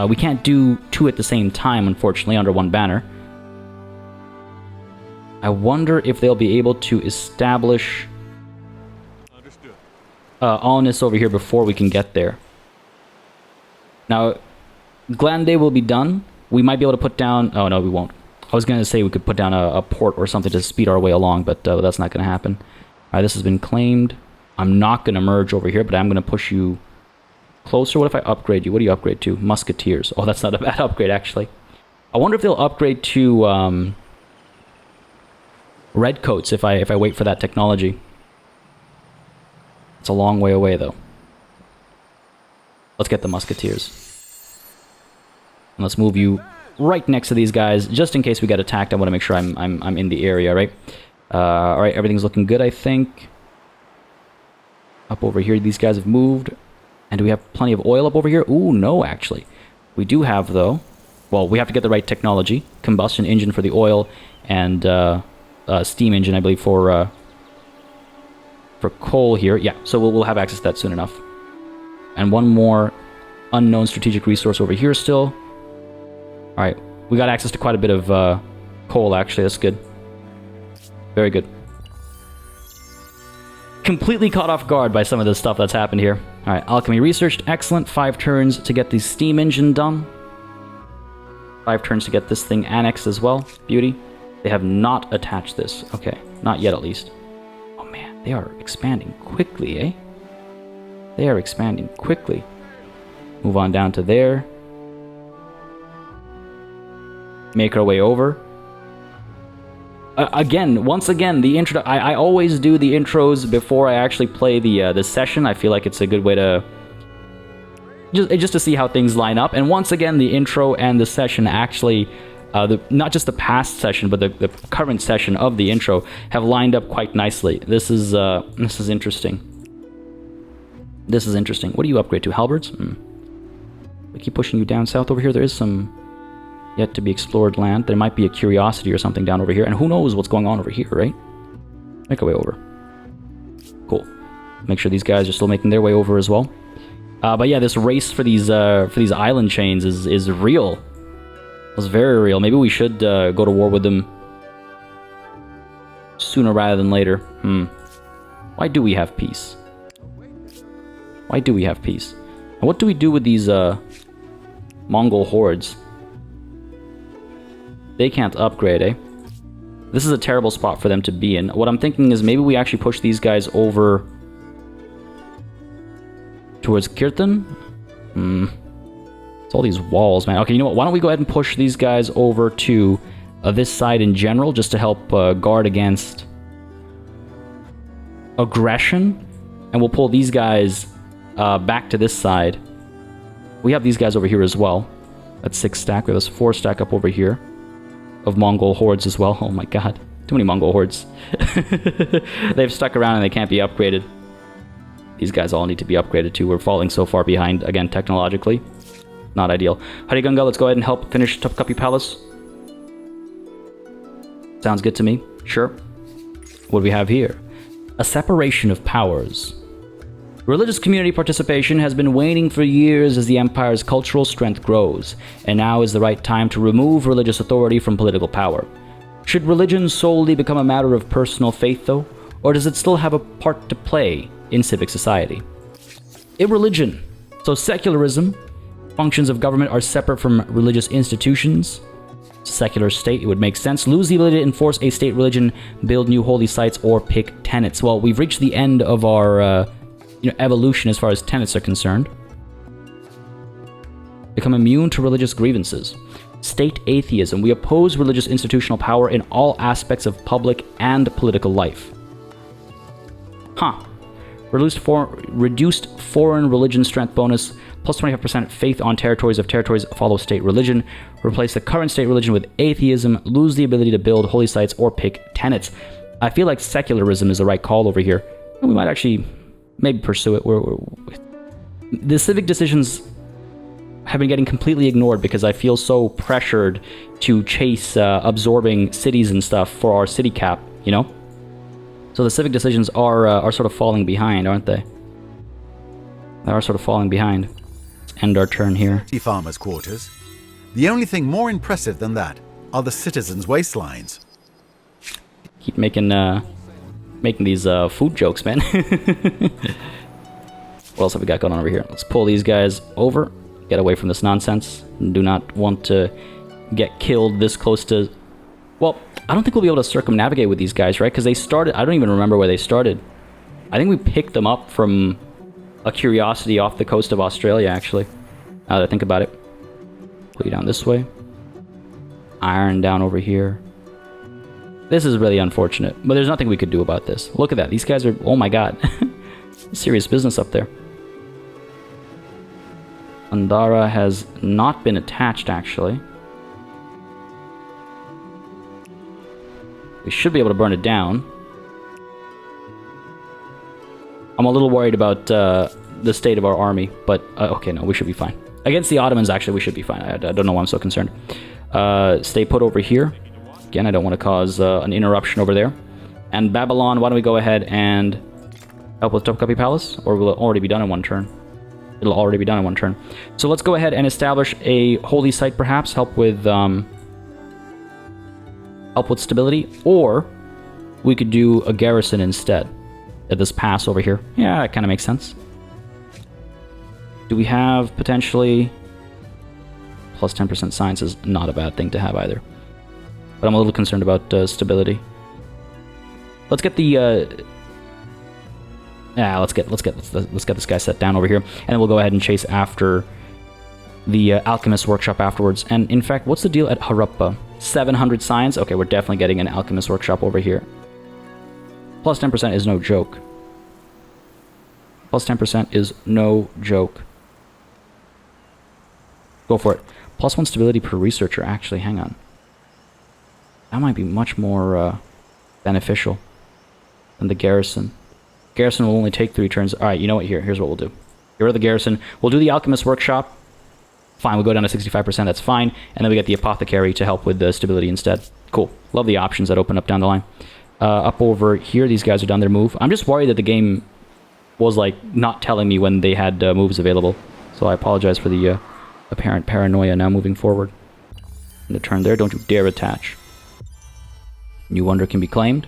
we can't do two at the same time, unfortunately, under one banner. I wonder if they'll be able to establish Alnus over here before we can get there. Now, Glande will be done. We might be able to put down... Oh, no, we won't. I was going to say we could put down a port or something to speed our way along, but that's not going to happen. All right, this has been claimed. I'm not going to merge over here, but I'm going to push you closer. What if I upgrade you? What do you upgrade to? Musketeers. Oh, that's not a bad upgrade, actually. I wonder if they'll upgrade to redcoats if I wait for that technology. It's a long way away, though. Let's get the musketeers. And let's move you right next to these guys, just in case we get attacked. I want to make sure I'm in the area, right? All right, everything's looking good, I think. Up over here, these guys have moved. And do we have plenty of oil up over here? Ooh, no, actually. We do have, though. Well, we have to get the right technology. Combustion engine for the oil, and steam engine, I believe, for coal here. Yeah, so we'll have access to that soon enough. And one more unknown strategic resource over here still. Alright, we got access to quite a bit of coal, actually. That's good. Very good. Completely caught off guard by some of the stuff that's happened here. Alright, alchemy researched. Excellent. 5 turns to get the steam engine done. 5 turns to get this thing annexed as well. Beauty. They have not attached this. Okay, not yet at least. Oh man, they are expanding quickly, eh? They are expanding quickly. Move on down to there. Make our way over. Once again, the intro. I always do the intros before I actually play the session. I feel like it's a good way to just to see how things line up. And once again, the intro and the session actually, not just the past session, but the current session of the intro have lined up quite nicely. This is interesting. This is interesting. What do you upgrade to? Halberds? We keep pushing you down south over here. There is some yet to be explored land. There might be a curiosity or something down over here. And who knows what's going on over here, right? Make our way over. Cool. Make sure these guys are still making their way over as well. But yeah, this race for these island chains is real. It's very real. Maybe we should go to war with them sooner rather than later. Why do we have peace? Why do we have peace? And what do we do with these Mongol hordes? They can't upgrade, eh? This is a terrible spot for them to be in. What I'm thinking is maybe we actually push these guys over towards Kirtan. It's all these walls, man. Okay, you know what? Why don't we go ahead and push these guys over to this side in general, just to help guard against aggression. And we'll pull these guys back to this side. We have these guys over here as well. That's 6 stack. We have this 4 stack up over here of Mongol hordes as well. Oh my god. Too many Mongol hordes. They've stuck around and they can't be upgraded. These guys all need to be upgraded too. We're falling so far behind, again, technologically. Not ideal. Hariganga, let's go ahead and help finish Topkapi Palace. Sounds good to me. Sure. What do we have here? A separation of powers. Religious community participation has been waning for years as the Empire's cultural strength grows, and now is the right time to remove religious authority from political power. Should religion solely become a matter of personal faith, though, or does it still have a part to play in civic society? Irreligion. So secularism. Functions of government are separate from religious institutions. Secular state, it would make sense. Lose the ability to enforce a state religion, build new holy sites, or pick tenets. Well, we've reached the end of our evolution as far as tenets are concerned. Become immune to religious grievances. State atheism. We oppose religious institutional power in all aspects of public and political life. Huh. Reduced foreign religion strength bonus, plus 25% faith on territories if territories follow state religion. Replace the current state religion with atheism. Lose the ability to build holy sites or pick tenets. I feel like secularism is the right call over here. And we might actually maybe pursue it. The civic decisions have been getting completely ignored because I feel so pressured to chase absorbing cities and stuff for our city cap, you know? So the civic decisions are sort of falling behind, aren't they? They are sort of falling behind. Let's end our turn here.
Farmers' quarters. The only thing more impressive than that are the citizens' waistlines.
Keep making these food jokes, man. What else have we got going on over here? Let's pull these guys over. Get away from this nonsense. Do not want to get killed this close to... Well, I don't think we'll be able to circumnavigate with these guys, right? Because they started... I don't even remember where they started. I think we picked them up from a curiosity off the coast of Australia, actually. Now that I think about it. Pull you down this way. Iron down over here. This is really unfortunate, but there's nothing we could do about this. Look at that. These guys are... Oh my god. Serious business up there. Andara has not been attached, actually. We should be able to burn it down. I'm a little worried about the state of our army, but... okay, no, we should be fine. Against the Ottomans, actually, we should be fine. I don't know why I'm so concerned. Stay put over here. Again, I don't want to cause an interruption over there. And Babylon, why don't we go ahead and help with Topkapi Palace? Or will it already be done in one turn? It'll already be done in one turn. So let's go ahead and establish a holy site, perhaps. Help with stability. Or we could do a garrison instead. At this pass over here. Yeah, that kind of makes sense. Do we have potentially... Plus 10% science is not a bad thing to have either. But I'm a little concerned about stability. Let's get the... let's get this guy set down over here, and then we'll go ahead and chase after the Alchemist Workshop afterwards. And in fact, what's the deal at Harappa? 700 science? Okay, we're definitely getting an Alchemist Workshop over here. Plus 10% is no joke. Plus 10% is no joke. Go for it. Plus 1 stability per researcher. Actually, hang on. That might be much more beneficial than the garrison. Garrison will only take 3 turns. Alright, you know what? Here's what we'll do. Get rid of the garrison. We'll do the Alchemist Workshop. Fine, we'll go down to 65%. That's fine. And then we get the Apothecary to help with the stability instead. Cool. Love the options that open up down the line. Up over here, these guys are done their move. I'm just worried that the game was, like, not telling me when they had moves available. So I apologize for the apparent paranoia now moving forward. In the turn there, don't you dare attach. New wonder can be claimed.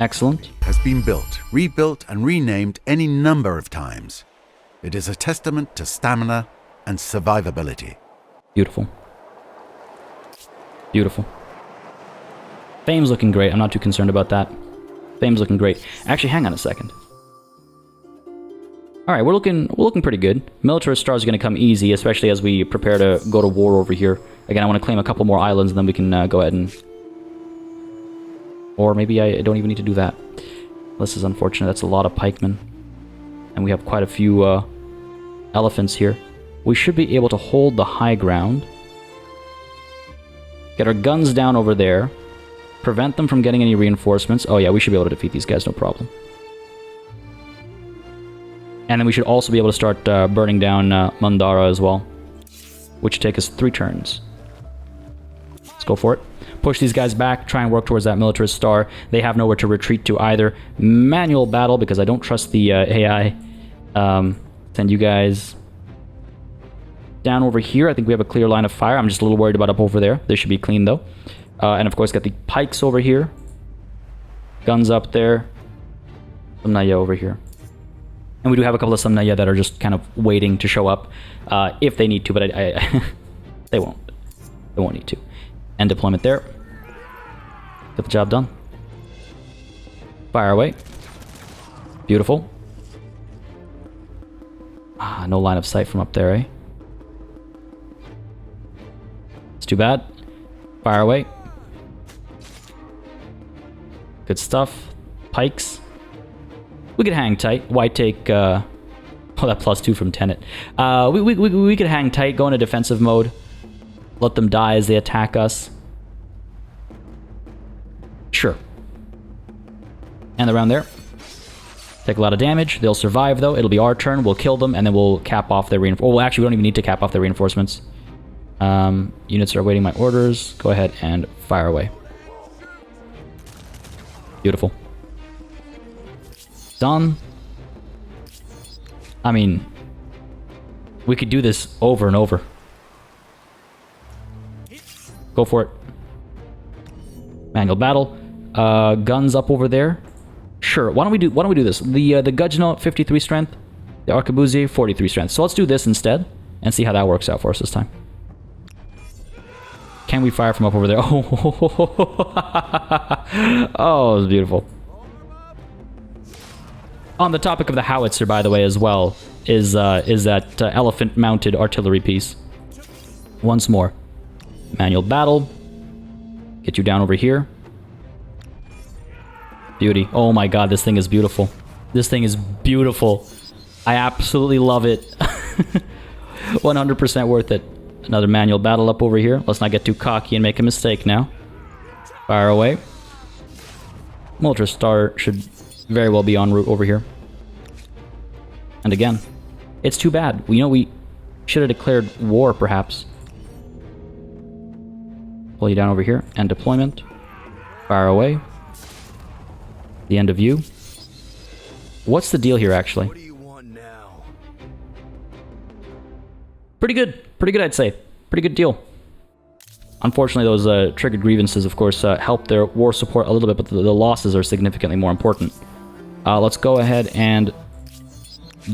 Excellent.
Has been built, rebuilt, and renamed any number of times. It is a testament to stamina and survivability.
Beautiful. Beautiful. Fame's looking great. I'm not too concerned about that. Fame's looking great. Actually, hang on a second. Alright, we're looking pretty good. Militarist stars are going to come easy, especially as we prepare to go to war over here. Again, I want to claim a couple more islands, and then we can go ahead and... Or maybe I don't even need to do that. This is unfortunate. That's a lot of pikemen. And we have quite a few elephants here. We should be able to hold the high ground. Get our guns down over there. Prevent them from getting any reinforcements. Oh yeah, we should be able to defeat these guys, no problem. And then we should also be able to start burning down Mandara as well. Which should take us 3 turns. Let's go for it. push these guys back, try and work towards that militarist star. They have nowhere to retreat to either. Manual battle, because I don't trust the AI. Send you guys down over here. I think we have a clear line of fire. I'm just a little worried about up over there. They should be clean, though. And of course, got the pikes over here. Guns up there. Samnaya over here. And we do have a couple of Samnaya that are just kind of waiting to show up if they need to, but they won't. They won't need to. End deployment there. Get the job done. Fire away. Beautiful. Ah, no line of sight from up there, eh? It's too bad. Fire away. Good stuff. Pikes. We could hang tight. Why take... oh, that +2 from Tenet. We could hang tight, go into defensive mode. Let them die as they attack us. Sure. And around there. Take a lot of damage. They'll survive, though. It'll be our turn. We'll kill them, and then we'll cap off their reinforcements. Well, actually, we don't even need to cap off their reinforcements. Units are awaiting my orders. Go ahead and fire away. Beautiful. Done. I mean, we could do this over and over. Go for it. Manual battle. Guns up over there. Sure. Why don't we do this? The Guggenot 53 strength, the Arquebusier 43 strength. So let's do this instead and see how that works out for us this time. Can we fire from up over there? Oh, oh, it was beautiful. On the topic of the howitzer, by the way, as well, is that elephant-mounted artillery piece. Once more. Manual battle. Get you down over here. Beauty. Oh my god, this thing is beautiful. This thing is beautiful. I absolutely love it. 100% worth it. Another manual battle up over here. Let's not get too cocky and make a mistake now. Fire away. Militarist star should very well be en route over here. And again, it's too bad. We should have declared war, perhaps. Pull you down over here. End deployment. Fire away. The end of you. What's the deal here, actually?
What do you want now?
Pretty good. Pretty good, I'd say. Pretty good deal. Unfortunately, those triggered grievances, of course, help their war support a little bit, but the losses are significantly more important. Let's go ahead and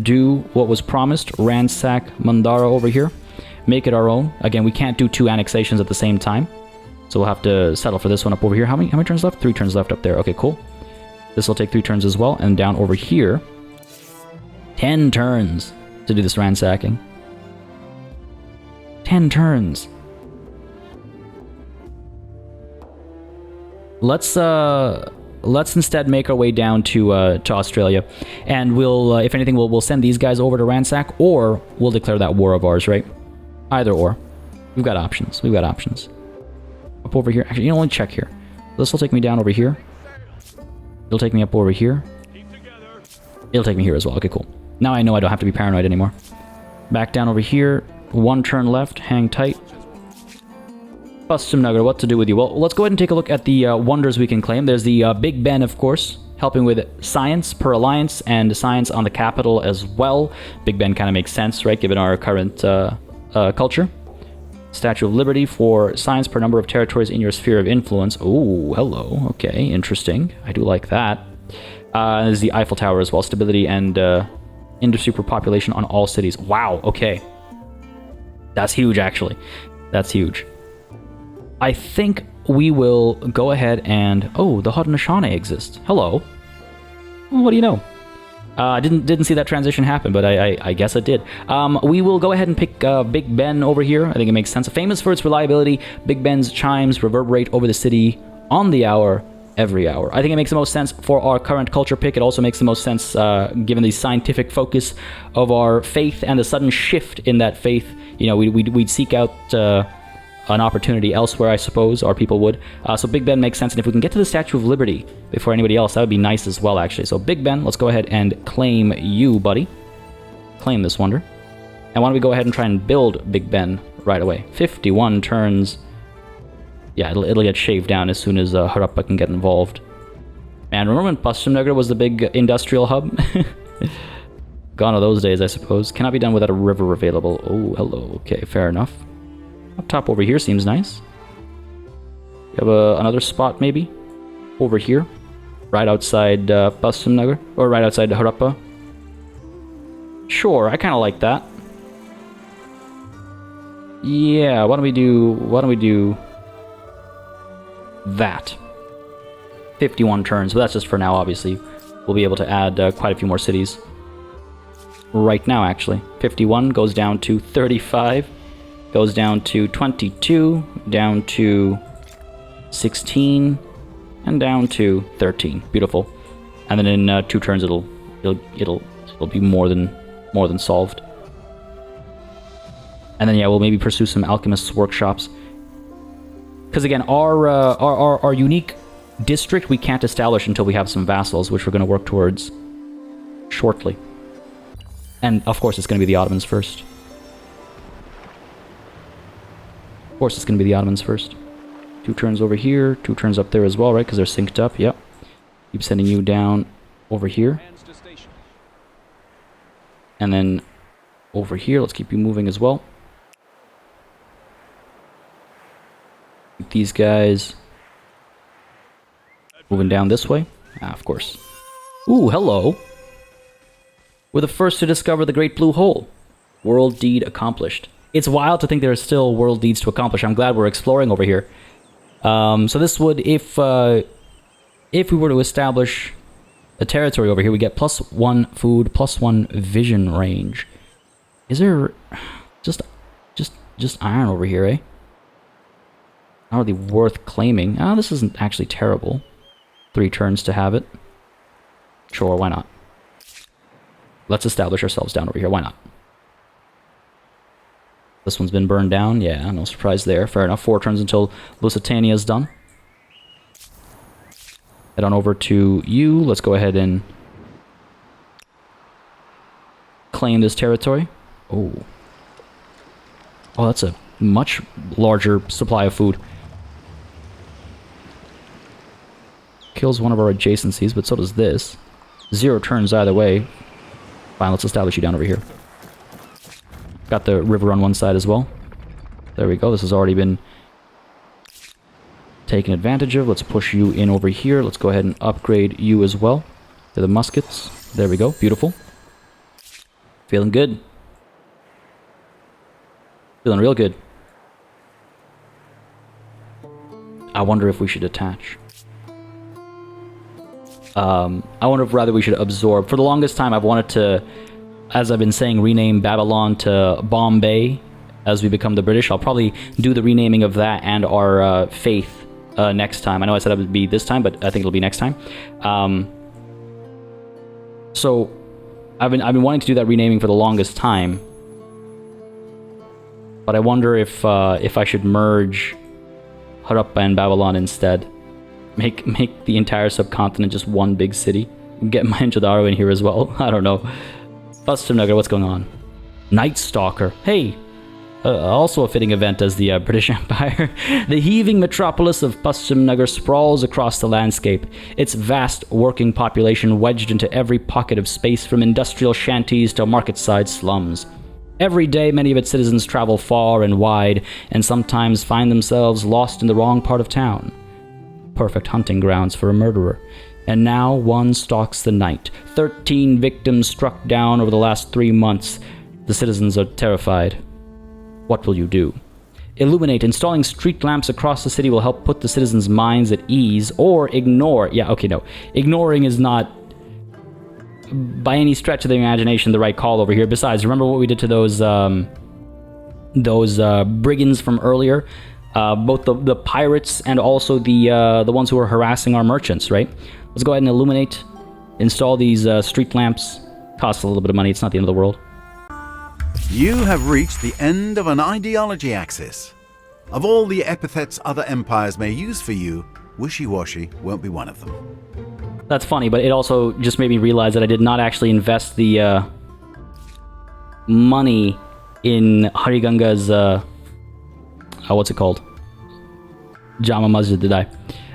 do what was promised. Ransack Mandara over here. Make it our own. Again, we can't do 2 annexations at the same time. So we'll have to settle for this one up over here. How many turns left? 3 turns left up there. Okay, cool. This will take 3 turns as well. And down over here, 10 turns to do this ransacking. 10 turns. Let's instead make our way down to Australia, and we'll, if anything, we'll send these guys over to ransack, or we'll declare that war of ours, right? Either or. We've got options. We've got options. Up over here. Actually, you know, let me check here. This will take me down over here. It'll take me up over here. It'll take me here as well. Okay, cool. Now I know I don't have to be paranoid anymore. Back down over here. 1 turn left. Hang tight. Bust some nugget. What to do with you? Well, let's go ahead and take a look at the wonders we can claim. There's the Big Ben, of course, helping with science per alliance and science on the capital as well. Big Ben kind of makes sense, right, given our current culture. Statue of Liberty for science per number of territories in your sphere of influence. Oh, hello. Okay, interesting. I do like that. There's the Eiffel Tower as well. Stability and industry per population on all cities. Wow, okay. That's huge, actually. That's huge. I think we will go ahead and... Oh, the Haudenosaunee exist. Hello. Well, what do you know? Didn't see that transition happen, but I guess it did. We will go ahead and pick Big Ben over here. I think it makes sense. Famous for its reliability, Big Ben's chimes reverberate over the city on the hour, every hour. I think it makes the most sense for our current culture pick. It also makes the most sense given the scientific focus of our faith and the sudden shift in that faith. You know, we'd seek out an opportunity elsewhere, I suppose, our people would. So Big Ben makes sense, and if we can get to the Statue of Liberty before anybody else, that would be nice as well, actually. So Big Ben, let's go ahead and claim you, buddy. Claim this wonder. And why don't we go ahead and try and build Big Ben right away. 51 turns. Yeah, it'll get shaved down as soon as Harappa can get involved. Man, remember when Pastamnagar was the big industrial hub? Gone are those days, I suppose. Cannot be done without a river available. Oh, hello. Okay, fair enough. Up top over here seems nice. You have another spot, maybe? Over here. Right outside Pastamnagar. Or right outside Harappa. Sure, I kind of like that. Yeah, why don't we do that? 51 turns, but that's just for now, obviously. We'll be able to add quite a few more cities. Right now, actually. 51 goes down to 35. Goes down to 22. Down to 16. And down to 13. Beautiful. And then in 2 turns, it'll be more than solved. And then yeah, we'll maybe pursue some alchemists' workshops. Because again, our unique district we can't establish until we have some vassals, which we're going to work towards shortly. And of course, it's going to be the Ottomans first. Of course, it's going to be the Ottomans first. 2 turns over here, 2 turns up there as well, right? Because they're synced up. Yep. Keep sending you down over here. And then over here, let's keep you moving as well. Keep these guys moving down this way. Ah, of course. Ooh, hello. We're the first to discover the Great Blue Hole. World deed accomplished. It's wild to think there are still world deeds to accomplish. I'm glad we're exploring over here. So this would, if we were to establish a territory over here, we get +1 food, +1 vision range. Is there just iron over here, eh? Not really worth claiming. Ah, this isn't actually terrible. 3 turns to have it. Sure, why not? Let's establish ourselves down over here. Why not? This one's been burned down. Yeah, no surprise there. Fair enough. 4 turns until Lusitania is done. Head on over to you. Let's go ahead and claim this territory. Oh. Oh, that's a much larger supply of food. Kills one of our adjacencies, but so does this. 0 turns either way. Fine, let's establish you down over here. Got the river on one side as well. There we go. This has already been taken advantage of. Let's push you in over here. Let's go ahead and upgrade you as well to the muskets. There we go. Beautiful. Feeling good. Feeling real good. I wonder if we should attach. I wonder if rather we should absorb. For the longest time, I've wanted to, as I've been saying, rename Babylon to Bombay as we become the British. I'll probably do the renaming of that and our faith next time. I know I said it would be this time, but I think it'll be next time. So I've been wanting to do that renaming for the longest time, but I wonder if I should merge Harappa and Babylon instead. Make the entire subcontinent just one big city. Get Mohenjo-daro in here as well. I don't know. Pastamnagar, what's going on? Night Stalker. Hey! Also a fitting event as the British Empire. The heaving metropolis of Pastamnagar sprawls across the landscape, its vast working population wedged into every pocket of space from industrial shanties to market-side slums. Every day, many of its citizens travel far and wide, and sometimes find themselves lost in the wrong part of town. Perfect hunting grounds for a murderer. And now one stalks the night. 13 victims struck down over the last 3 months. The citizens are terrified. What will you do? Illuminate. Installing street lamps across the city will help put the citizens' minds at ease, or ignore. Yeah, okay, no. Ignoring is not, by any stretch of the imagination, the right call over here. Besides, remember what we did to those brigands from earlier? Both the pirates and also the ones who were harassing our merchants, right? Let's go ahead and illuminate. Install these street lamps. Costs a little bit of money. It's not the end of the world.
You have reached the end of an ideology axis. Of all the epithets other empires may use for you, wishy-washy won't be one of them.
That's funny, but it also just made me realize that I did not actually invest the money in Hariganga's what's it called? Jama Masjid, did I?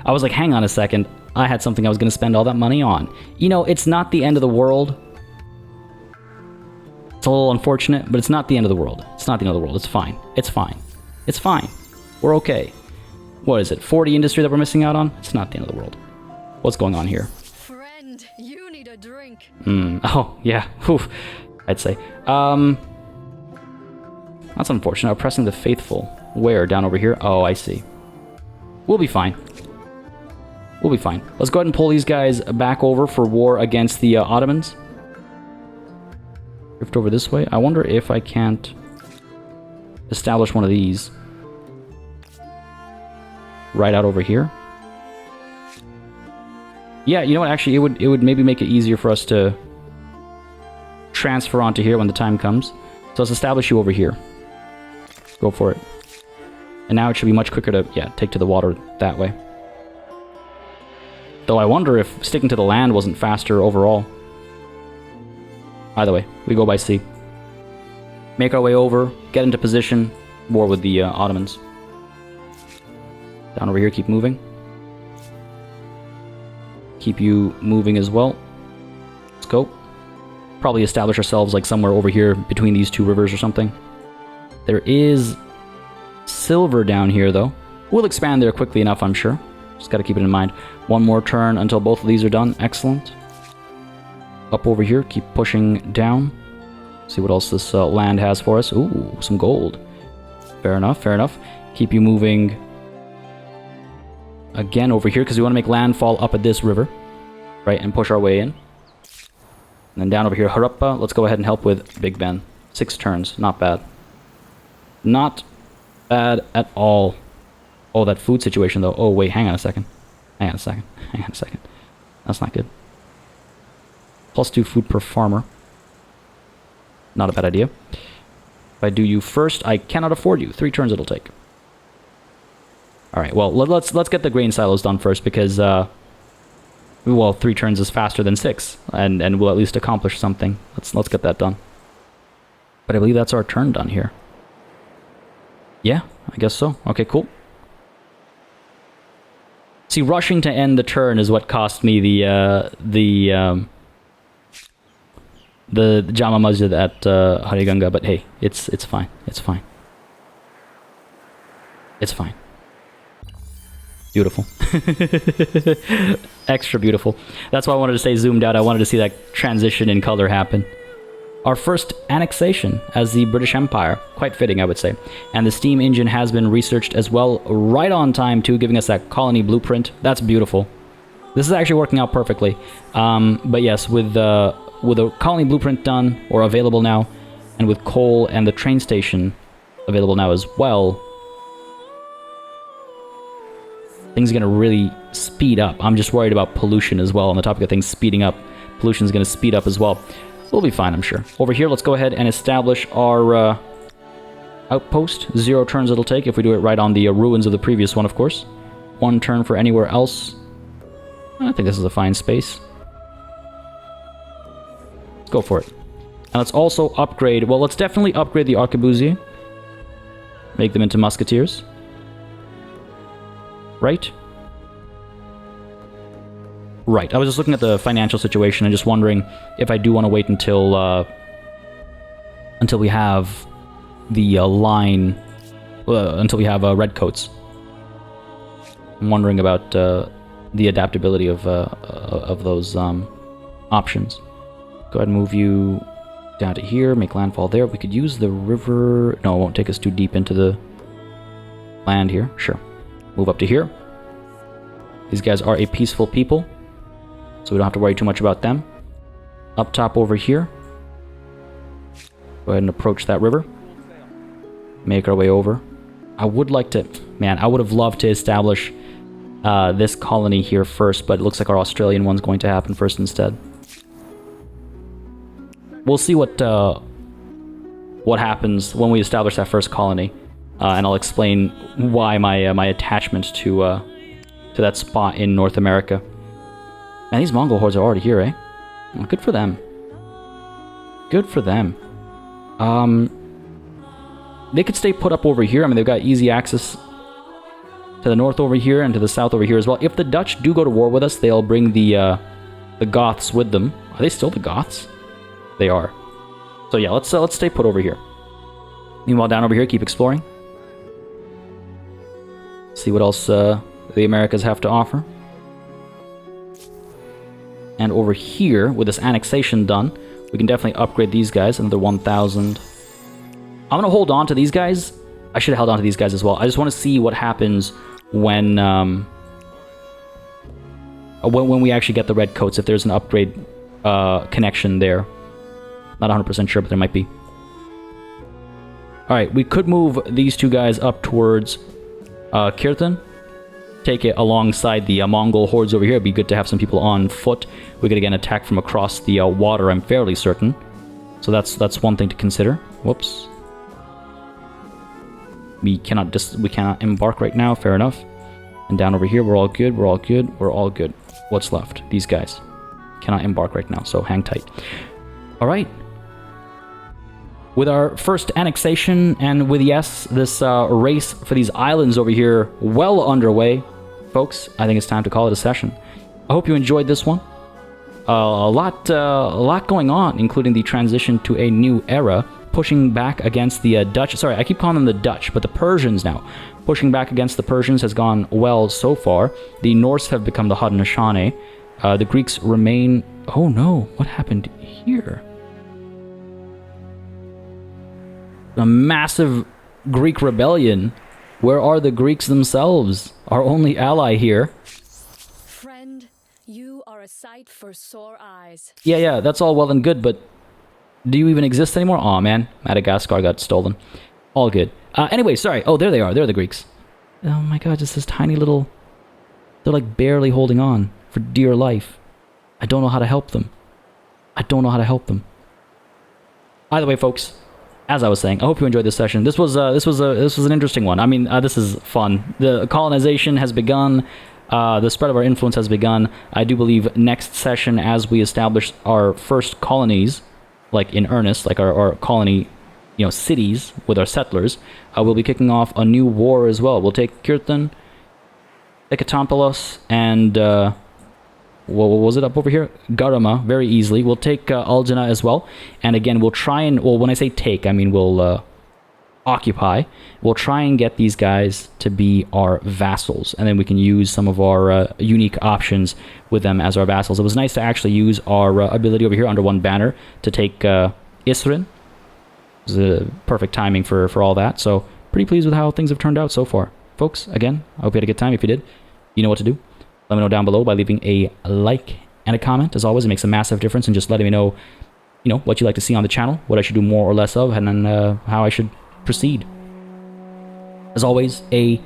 I was like, hang on a second. I had something I was going to spend all that money on. You know, it's not the end of the world. It's a little unfortunate, but it's not the end of the world. It's not the end of the world. It's fine. It's fine. It's fine. We're okay. What is it? 40 industry that we're missing out on? It's not the end of the world. What's going on here?
Friend, you need a drink.
Oh, yeah. Whew. I'd say. That's unfortunate. Oppressing the faithful. Where? Down over here? Oh, I see. We'll be fine. We'll be fine. Let's go ahead and pull these guys back over for war against the Ottomans. Drift over this way. I wonder if I can't establish one of these right out over here. Yeah, you know what? Actually, it would maybe make it easier for us to transfer onto here when the time comes. So let's establish you over here. Go for it. And now it should be much quicker to, yeah, take to the water that way. Though I wonder if sticking to the land wasn't faster overall. Either way, we go by sea. Make our way over, get into position, war with the Ottomans. Down over here, keep moving. Keep you moving as well. Let's go. Probably establish ourselves like somewhere over here between these two rivers or something. There is silver down here though. We'll expand there quickly enough, I'm sure. Just gotta keep it in mind. One more turn until both of these are done. Excellent. Up over here, keep pushing down. See what else this land has for us. Ooh, some gold. Fair enough, fair enough. Keep you moving again over here because we want to make landfall up at this river, right, and push our way in. And then down over here, Harappa. Let's go ahead and help with Big Ben. 6 turns, not bad. Not bad at all. Oh, that food situation though. Oh wait, hang on a second. Hang on a second. Hang on a second. That's not good. +2 food per farmer. Not a bad idea. If I do you first, I cannot afford you. 3 turns it'll take. All right. Well, let's get the grain silos done first because well, 3 turns is faster than 6, and we'll at least accomplish something. Let's get that done. But I believe that's our turn done here. Yeah, I guess so. Okay, cool. See, rushing to end the turn is what cost me the Jama Masjid at Hariganga, but hey, it's fine. It's fine. It's fine. Beautiful. Extra beautiful. That's why I wanted to stay zoomed out. I wanted to see that transition in color happen. Our first annexation as the British Empire. Quite fitting, I would say. And the steam engine has been researched as well, right on time too, giving us that colony blueprint. That's beautiful. This is actually working out perfectly. But yes, with a colony blueprint done, or available now, and with coal and the train station available now as well, things are going to really speed up. I'm just worried about pollution as well. On the topic of things speeding up, pollution is going to speed up as well. We'll be fine, I'm sure. Over here, let's go ahead and establish our outpost. 0 turns it'll take if we do it right on the ruins of the previous one, of course. 1 turn for anywhere else. I think this is a fine space. Let's go for it. And let's also upgrade... Well, let's definitely upgrade the arquebusiers. Make them into musketeers. Right? Right. I was just looking at the financial situation and just wondering if I do want to wait until we have the line, until we have redcoats. I'm wondering about the adaptability of those options. Go ahead and move you down to here. Make landfall there. We could use the river. No, it won't take us too deep into the land here. Sure. Move up to here. These guys are a peaceful people, so we don't have to worry too much about them. Up top over here. Go ahead and approach that river. Make our way over. I would like to... Man, I would have loved to establish this colony here first, but it looks like our Australian one's going to happen first instead. We'll see what happens when we establish that first colony, and I'll explain why my attachment to that spot in North America. Man, these Mongol hordes are already here, eh? Well, good for them. Good for them. They could stay put up over here. I mean, they've got easy access to the north over here and to the south over here as well. If the Dutch do go to war with us, they'll bring the Goths with them. Are they still the Goths? They are. So yeah, let's stay put over here. Meanwhile, down over here, keep exploring. See what else the Americas have to offer. And over here, with this annexation done, we can definitely upgrade these guys. Another 1,000. I'm going to hold on to these guys. I should have held on to these guys as well. I just want to see what happens when we actually get the red coats, if there's an upgrade connection there. Not 100% sure, but there might be. Alright, we could move these two guys up towards Kirtan. Take it alongside the Mongol hordes over here. It'd be good to have some people on foot. We could again attack from across the water, I'm fairly certain. So that's one thing to consider. Whoops. We cannot embark right now, fair enough. And down over here, we're all good, we're all good, we're all good. What's left? These guys. Cannot embark right now, so hang tight. Alright. With our first annexation, and with, yes, this race for these islands over here well underway, folks, I think it's time to call it a session. I hope you enjoyed this one. A lot going on, including the transition to a new era, pushing back against the Dutch. Sorry, I keep calling them the Dutch, but the Persians now. Pushing back against the Persians has gone well so far. The Norse have become the Haudenosaunee. The Greeks remain... Oh no, what happened here? A massive Greek rebellion. Where are the Greeks themselves? Our only ally here.
Friend, you are a sight for sore eyes.
Yeah, that's all well and good, but do you even exist anymore? Aw, man. Madagascar got stolen. All good. Anyway, sorry. Oh, there they are. They're the Greeks. Oh my god, just this tiny little... They're like barely holding on for dear life. I don't know how to help them. I don't know how to help them. Either way, folks, as I was saying, I hope you enjoyed this session. This was an interesting one. I mean, this is fun. The colonization has begun. The spread of our influence has begun. I do believe next session, as we establish our first colonies, like in earnest, like our colony, cities with our settlers, we'll be kicking off a new war as well. We'll take Kirtan, Ekatampelos, and what was it up over here? Garama, very easily. We'll take Aljana as well. And again, we'll try and... Well, when I say take, I mean we'll occupy. We'll try and get these guys to be our vassals. And then we can use some of our unique options with them as our vassals. It was nice to actually use our ability over here under one banner to take Isrin. It was perfect timing for all that. So, pretty pleased with how things have turned out so far. Folks, again, I hope you had a good time. If you did, you know what to do. Let me know down below by leaving a like and a comment. As always, it makes a massive difference in just letting me know, what you'd like to see on the channel, what I should do more or less of, and then how I should proceed. As always, a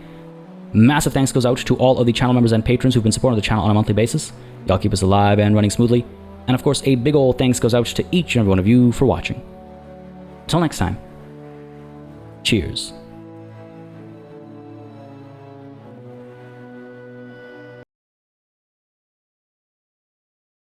massive thanks goes out to all of the channel members and patrons who've been supporting the channel on a monthly basis. Y'all keep us alive and running smoothly. And of course, a big ol' thanks goes out to each and every one of you for watching. Until next time, cheers.